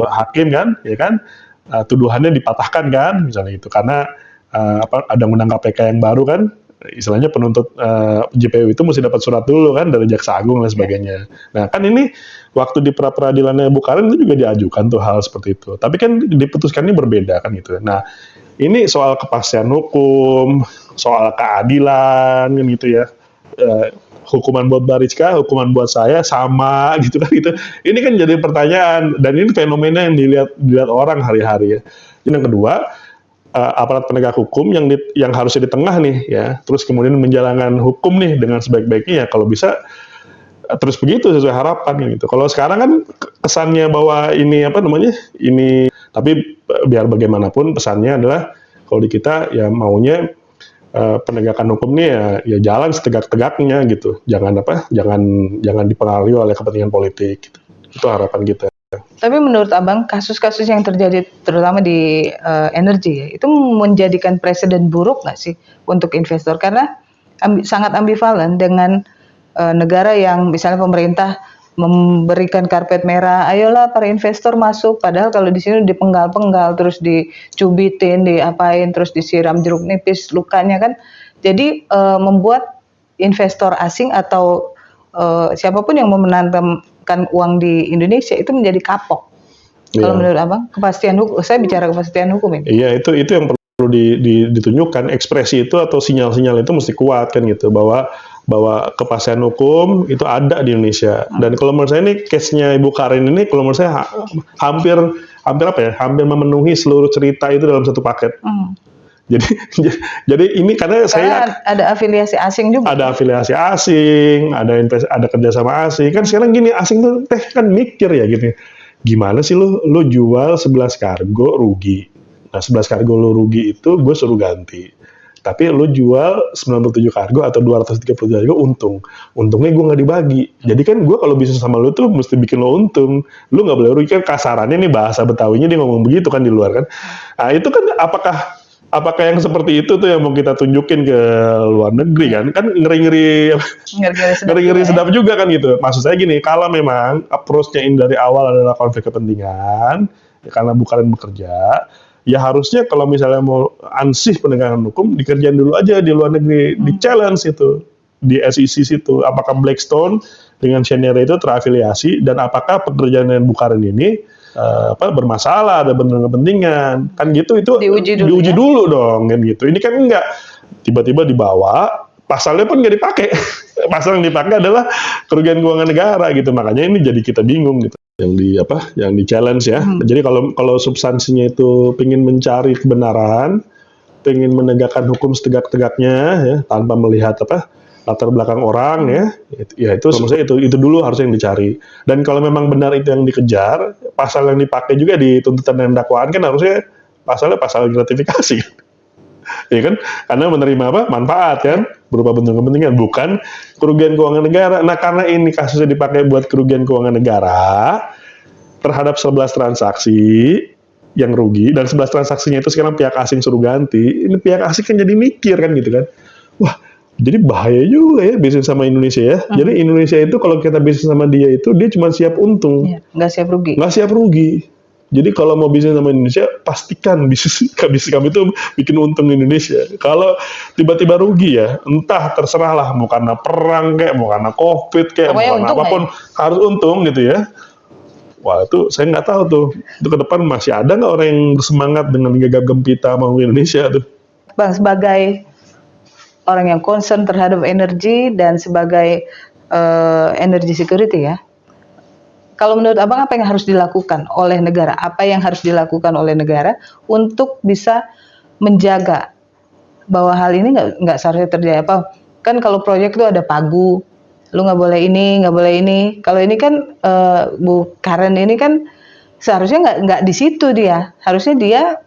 Speaker 2: hakim kan, ya kan tuduhannya dipatahkan kan, misalnya itu karena ada undang KPK yang baru kan, istilahnya penuntut JPU itu mesti dapat surat dulu kan dari Jaksa Agung dan sebagainya. Nah kan ini waktu di pra-peradilannya Bukaren itu juga diajukan tuh hal seperti itu. Tapi kan diputuskannya berbeda kan gitu. Nah ini soal kepastian hukum, soal keadilan kan gitu ya. Hukuman buat Bariska, hukuman buat saya sama gitu kan gitu. Ini kan jadi pertanyaan dan ini fenomena yang dilihat orang hari-hari ya. Yang kedua, aparat penegak hukum yang harusnya di tengah nih ya, terus kemudian menjalankan hukum nih dengan sebaik-baiknya ya, kalau bisa terus begitu sesuai harapan gitu. Kalau sekarang kan kesannya bahwa ini ini, tapi biar bagaimanapun pesannya adalah kalau di kita ya maunya penegakan hukum ini ya jalan setegak-tegaknya gitu. Jangan dipengaruhi oleh kepentingan politik gitu. Itu harapan kita.
Speaker 1: Tapi menurut Abang, kasus-kasus yang terjadi terutama di energi ya, itu menjadikan presiden buruk nggak sih untuk investor? Karena sangat ambivalen dengan negara yang misalnya pemerintah memberikan karpet merah, ayolah para investor masuk, padahal kalau di sini dipenggal-penggal, terus dicubitin, diapain, terus disiram jeruk nipis lukanya kan, jadi membuat investor asing atau siapapun yang mau menanamkan uang di Indonesia itu menjadi kapok. Kalau menurut Abang, kepastian hukum, saya bicara kepastian hukum ini.
Speaker 2: Iya, itu yang perlu ditunjukkan, ekspresi itu atau sinyal-sinyal itu mesti kuat kan gitu, bahwa kepastian hukum itu ada di Indonesia. Dan kalau menurut saya ini case-nya Ibu Karin ini kalau menurut saya hampir memenuhi seluruh cerita itu dalam satu paket. Jadi ini karena saya
Speaker 1: ada afiliasi asing juga.
Speaker 2: Ada afiliasi asing, ada kerjasama asing. Kan sekarang gini, asing tuh kan mikir ya gini. Gimana sih lu jual 11 kargo rugi. Nah, 11 kargo lu rugi itu gue suruh ganti. tapi lu jual 97 kargo atau 230 kargo untungnya gue nggak dibagi. Jadi kan gue kalau bisnis sama lu tuh mesti bikin lo untung, lu nggak boleh rugi kan. Kasarannya nih bahasa Betawinya dia ngomong begitu kan di luar kan. Nah itu kan apakah yang seperti itu tuh yang mau kita tunjukin ke luar negeri kan ngeri-ngeri sedap juga kan gitu. Maksud saya gini, kalau memang approach-nya ini dari awal adalah konflik kepentingan ya karena bukan bekerja, ya harusnya kalau misalnya mau ansih penegakan hukum dikerjain dulu aja di luar negeri, di challenge itu di SEC situ, apakah Blackstone dengan Schneider itu terafiliasi dan apakah pekerjaan yang Bukarin ini bermasalah, ada benar kepentingan kan gitu, itu diuji dulu dong kan gitu. Ini kan enggak tiba-tiba dibawa, pasalnya pun nggak dipakai. Pasal yang dipakai adalah kerugian keuangan negara gitu, makanya ini jadi kita bingung gitu. Yang di challenge ya. Jadi kalau substansinya itu pengen mencari kebenaran, pengen menegakkan hukum setegak-tegaknya ya tanpa melihat latar belakang orang ya itu maksudnya itu dulu harus yang dicari. Dan kalau memang benar itu yang dikejar, pasal yang dipakai juga di tuntutan dan dakwaan kan harusnya pasal gratifikasi. Ya kan, karena menerima manfaat kan berupa bentuk kepentingan, bukan kerugian keuangan negara. Nah karena ini kasusnya dipakai buat kerugian keuangan negara terhadap 11 transaksi yang rugi, dan 11 transaksinya itu sekarang pihak asing suruh ganti, ini pihak asing kan jadi mikir kan gitu kan, wah jadi bahaya juga ya bisnis sama Indonesia ya. Jadi Indonesia itu kalau kita bisnis sama dia cuma siap untung,
Speaker 1: nggak siap rugi.
Speaker 2: Jadi kalau mau bisnis sama Indonesia, pastikan bisnis kami itu bikin untung Indonesia. Kalau tiba-tiba rugi ya, entah terserah lah, mau karena perang kayak, mau karena COVID kayak, mau karena apapun, harus untung gitu ya. Wah itu saya nggak tahu tuh, itu ke depan masih ada nggak orang yang bersemangat dengan gegap gempita mau Indonesia tuh.
Speaker 1: Bang, sebagai orang yang concern terhadap energi dan sebagai energy security ya, kalau menurut Abang apa yang harus dilakukan oleh negara? Apa yang harus dilakukan oleh negara untuk bisa menjaga bahwa hal ini nggak seharusnya terjadi? Kan kalau proyek itu ada pagu, lu nggak boleh ini, nggak boleh ini. Kalau ini kan Karen ini kan seharusnya nggak di situ dia. Harusnya dia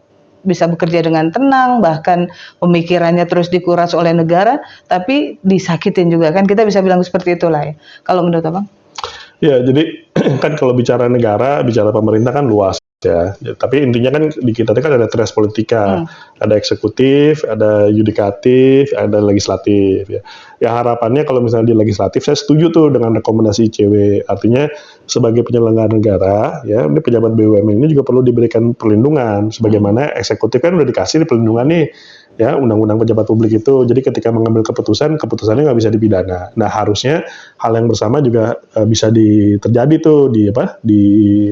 Speaker 1: bisa bekerja dengan tenang, bahkan pemikirannya terus dikuras oleh negara, tapi disakitin juga kan, kita bisa bilang seperti itulah ya. Kalau menurut Abang?
Speaker 2: Ya, jadi kan kalau bicara negara, bicara pemerintah kan luas ya. Tapi intinya kan di kita kan ada tres politika, ada eksekutif, ada yudikatif, ada legislatif ya. Ya harapannya kalau misalnya di legislatif, saya setuju tuh dengan rekomendasi ICW. Artinya sebagai penyelenggara negara, ya ini pejabat BUMN ini juga perlu diberikan perlindungan. Sebagaimana eksekutif kan udah dikasih perlindungan nih, ya undang-undang pejabat publik itu. Jadi ketika mengambil keputusannya nggak bisa dipidana. Nah harusnya hal yang bersama juga bisa terjadi tuh di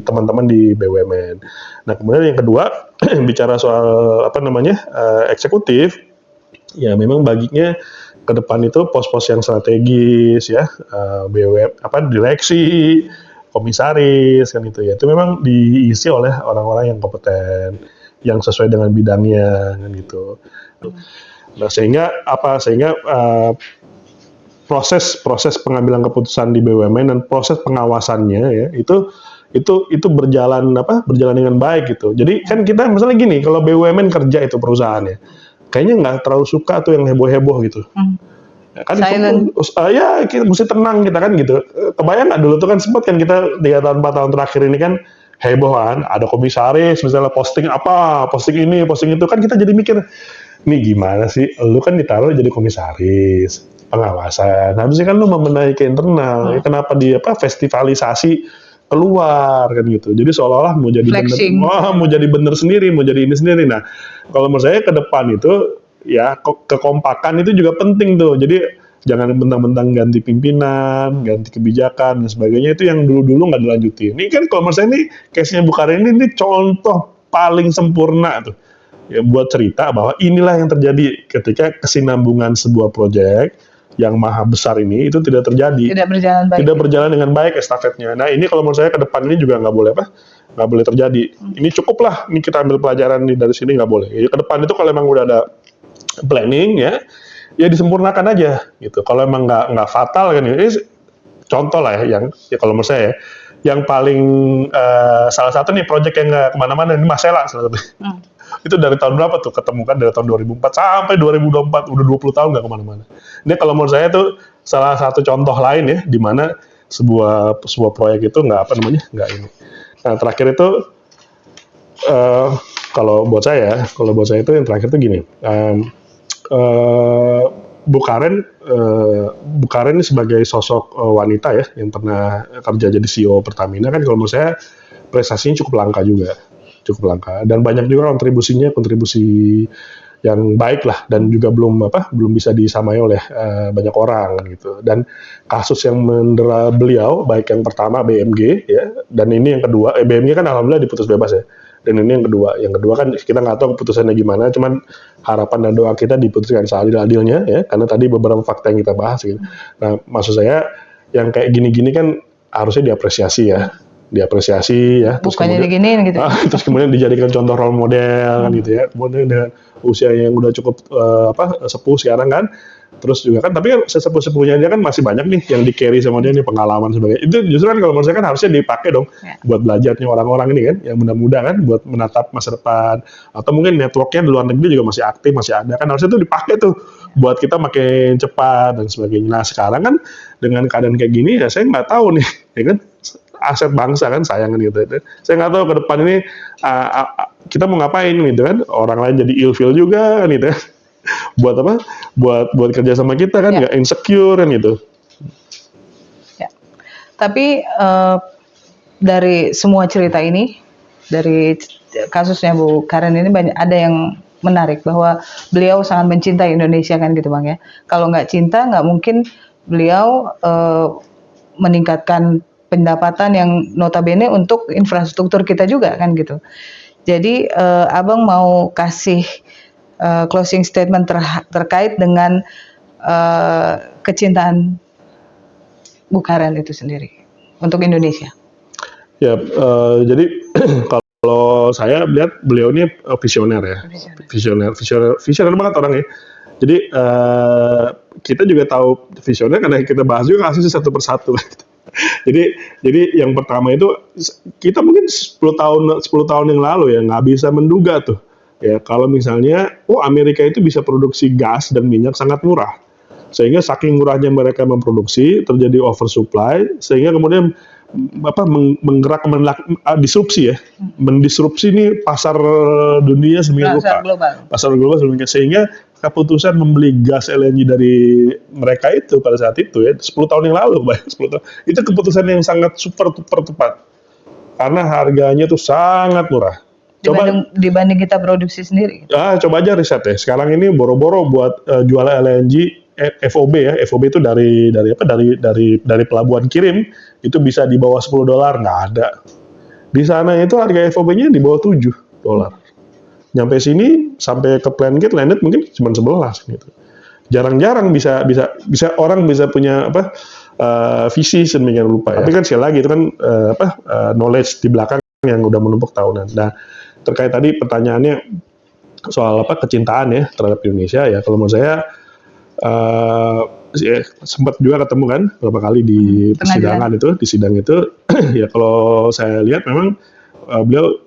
Speaker 2: teman-teman di BUMN. Nah kemudian yang kedua bicara soal eksekutif, ya memang baginya ke depan itu pos-pos yang strategis ya, direksi, komisaris kan itu ya. Itu memang diisi oleh orang-orang yang kompeten, yang sesuai dengan bidangnya kan gitu. Nah sehingga proses pengambilan keputusan di BUMN dan proses pengawasannya ya itu berjalan dengan baik gitu. Jadi kan kita misalnya gini, kalau BUMN kerja itu perusahaannya, kayaknya nggak terlalu suka tuh yang heboh-heboh gitu. Ya, kan kita mesti tenang kita kan gitu. Kebayang nggak dulu tuh kan sempat kan kita 3 tahun 4 tahun terakhir ini kan hebohan, ada komisaris misalnya posting ini, posting itu, kan kita jadi mikir, nih gimana sih, lu kan ditaruh jadi komisaris, pengawasan, harusnya kan lu membenahi ke internal, kenapa dia festivalisasi keluar kan gitu, jadi seolah-olah mau jadi bener sendiri, mau jadi ini sendiri. Nah kalau menurut saya ke depan itu ya kekompakan itu juga penting tuh, jadi jangan bentang-bentang ganti pimpinan, ganti kebijakan dan sebagainya, itu yang dulu-dulu nggak dilanjutin. Ini kan kalau menurut saya ini case-nya Bukarin ini contoh paling sempurna tuh. Ya, buat cerita bahwa inilah yang terjadi ketika kesinambungan sebuah proyek yang maha besar ini itu tidak terjadi. Tidak berjalan dengan baik estafetnya. Nah ini kalau menurut saya ke depan ini juga nggak boleh terjadi. Ini cukuplah, ini kita ambil pelajaran dari sini, nggak boleh. Ya, ke depan itu kalau memang udah ada planning ya disempurnakan aja gitu. Kalau emang nggak fatal kan ini contoh lah yang kalau menurut saya yang paling salah satu nih proyek yang nggak kemana-mana ini Masela salah satu. Itu dari tahun berapa tuh ketemukan, dari tahun 2004 sampai 2024, udah 20 tahun nggak kemana-mana. Ini kalau menurut saya tuh salah satu contoh lain ya, di mana sebuah proyek itu nggak ini. Nah terakhir itu eh, kalau buat saya itu yang terakhir itu gini. eh, Bu Karen ini sebagai sosok wanita ya yang pernah kerja jadi CEO Pertamina kan kalau menurut saya prestasinya cukup langka dan banyak juga kontribusi yang baik lah dan juga belum bisa disamai oleh banyak orang gitu. Dan kasus yang mendera beliau baik yang pertama BMG ya dan ini yang kedua BMG kan alhamdulillah diputus bebas ya. Dan ini yang kedua kan kita nggak tahu keputusannya gimana, cuman harapan dan doa kita diputuskan seadil-adilnya ya, karena tadi beberapa fakta yang kita bahas gitu. Nah, maksud saya yang kayak gini-gini kan harusnya diapresiasi ya,
Speaker 1: Bukannya diginiin gitu.
Speaker 2: terus kemudian dijadikan contoh role model kan gitu ya. Kemudian dengan usia yang udah cukup sepuh sekarang kan, terus juga kan tapi kan sesepuh-sepuhnya dia kan masih banyak nih yang di-carry sama dia nih pengalaman sebagainya. Itu justru kan kalau menurut saya kan harusnya dipakai dong buat belajarnya orang-orang ini kan yang muda-muda kan buat menatap masa depan atau mungkin networknya di luar negeri juga masih aktif, masih ada kan harusnya itu dipakai tuh buat kita makin cepat dan sebagainya. Nah sekarang kan dengan keadaan kayak gini ya saya nggak tahu nih ya kan aset bangsa kan sayang kan gitu. Saya nggak tahu ke depan ini kita mau ngapain gitu kan orang lain jadi ilfeel juga kan gitu ya. Buat apa? Buat kerja sama kita kan nggak insecure kan gitu.
Speaker 1: Ya. Tapi dari semua cerita ini, dari kasusnya Bu Karen ini ada yang menarik bahwa beliau sangat mencintai Indonesia kan gitu Bang ya. Kalau nggak cinta nggak mungkin beliau meningkatkan pendapatan yang notabene untuk infrastruktur kita juga kan gitu. Jadi Abang mau kasih closing statement terkait dengan kecintaan Bu Karen itu sendiri untuk Indonesia.
Speaker 2: Ya, jadi kalau saya lihat beliau ini visioner ya, visioner banget orangnya. Jadi kita juga tahu visioner karena kita bahas juga kasusnya satu persatu. Jadi yang pertama itu kita mungkin 10 tahun yang lalu ya nggak bisa menduga tuh ya kalau misalnya Amerika itu bisa produksi gas dan minyak sangat murah sehingga saking murahnya mereka memproduksi terjadi oversupply sehingga kemudian disrupsi ya mendisrupsi nih pasar dunia sedemikian rupa pasar global sedemikian sehingga keputusan membeli gas LNG dari mereka itu pada saat itu ya 10 tahun yang lalu 10 tahun itu keputusan yang sangat super tepat karena harganya tuh sangat murah
Speaker 1: dibanding kita produksi sendiri.
Speaker 2: Coba aja riset ya sekarang ini boro-boro buat jual LNG FOB ya FOB itu dari pelabuhan kirim itu bisa di bawah $10 nggak ada di sana itu harga FOB-nya di bawah $7 nyampe sini sampai ke plant gate landed mungkin cuma 11 gitu. Jarang-jarang bisa orang bisa punya visi sedemikian rupa ya. Tapi kan sekali lagi itu kan knowledge di belakang yang udah menumpuk tahunan. Nah, terkait tadi pertanyaannya soal kecintaan ya terhadap Indonesia ya kalau menurut saya sempat juga ketemu kan beberapa kali di sidang itu ya kalau saya lihat memang beliau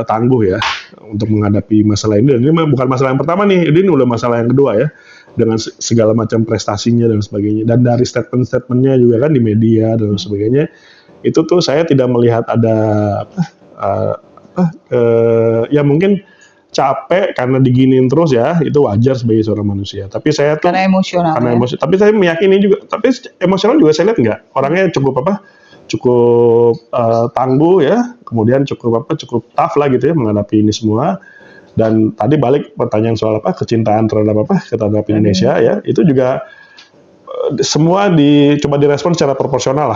Speaker 2: tangguh ya untuk menghadapi masalah ini dan ini bukan masalah yang pertama nih ini udah masalah yang kedua ya dengan segala macam prestasinya dan sebagainya dan dari statement-statementnya juga kan di media dan sebagainya itu tuh saya tidak melihat ada ya mungkin capek karena diginiin terus ya itu wajar sebagai seorang manusia tapi saya tuh
Speaker 1: karena emosional
Speaker 2: tapi saya meyakini juga tapi emosional juga saya lihat enggak orangnya cukup tangguh ya kemudian cukup tough lah gitu ya menghadapi ini semua dan tadi balik pertanyaan soal kecintaan terhadap Indonesia ya itu juga semua coba direspon secara proporsional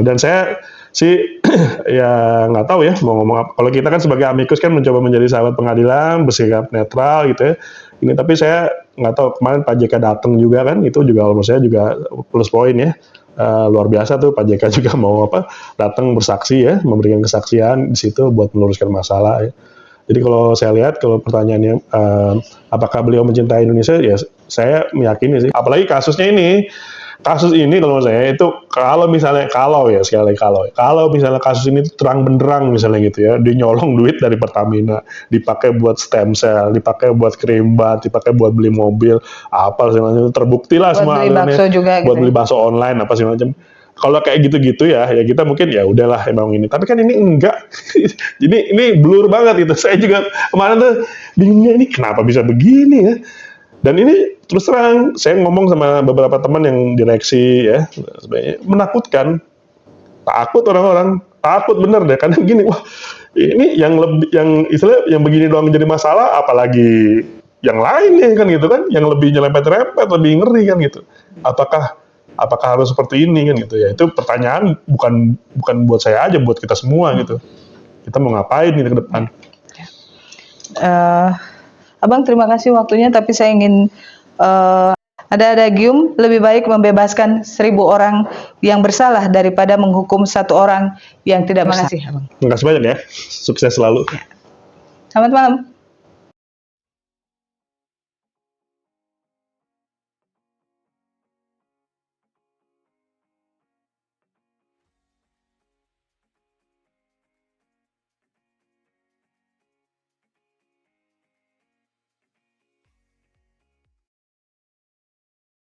Speaker 2: dan saya sih ya nggak tahu ya mau ngomong apa kalau kita kan sebagai amicus kan mencoba menjadi sahabat pengadilan bersikap netral gitu ya ini tapi saya nggak tahu kemarin Pak JK datang juga kan itu juga menurut saya juga plus poin ya luar biasa tuh Pak JK juga mau datang bersaksi ya memberikan kesaksian di situ buat meluruskan masalah ya. Jadi kalau saya lihat kalau pertanyaannya apakah beliau mencintai Indonesia ya saya meyakini sih apalagi kasusnya ini kasus ini kalau menurut saya itu kalau misalnya kalau misalnya kasus ini terang benderang misalnya gitu ya, dia nyolong duit dari Pertamina, dipakai buat stem cell, dipakai buat krim bat, dipakai buat beli mobil, apa sih macam terbukti lah
Speaker 1: Buat
Speaker 2: semua
Speaker 1: beli
Speaker 2: alirannya,
Speaker 1: bakso juga
Speaker 2: buat
Speaker 1: gitu
Speaker 2: beli
Speaker 1: ya.
Speaker 2: bakso online apa sih macam. Kalau kayak gitu-gitu ya kita mungkin ya udahlah emang ini. Tapi kan ini enggak. ini blur banget gitu. Saya juga kemarin tuh bingungnya ini kenapa bisa begini ya. Dan ini terus terang saya ngomong sama beberapa teman yang direksi ya, sebenarnya menakutkan, takut orang-orang, takut bener deh karena gini, wah ini yang lebih yang istilah yang begini doang jadi masalah, apalagi yang lain ya kan gitu kan, yang lebih nyerempet-nyerempet, lebih ngeri kan gitu. Apakah apakah harus seperti ini kan gitu ya? Itu pertanyaan bukan bukan buat saya aja, buat kita semua gitu. Kita mau ngapain gitu ke depan?
Speaker 1: Abang terima kasih waktunya, tapi saya ingin ada adagium, lebih baik membebaskan 1.000 orang yang bersalah daripada menghukum 1 orang yang tidak bersalah. Abang.
Speaker 2: Terima kasih banyak ya, sukses selalu.
Speaker 1: Selamat malam.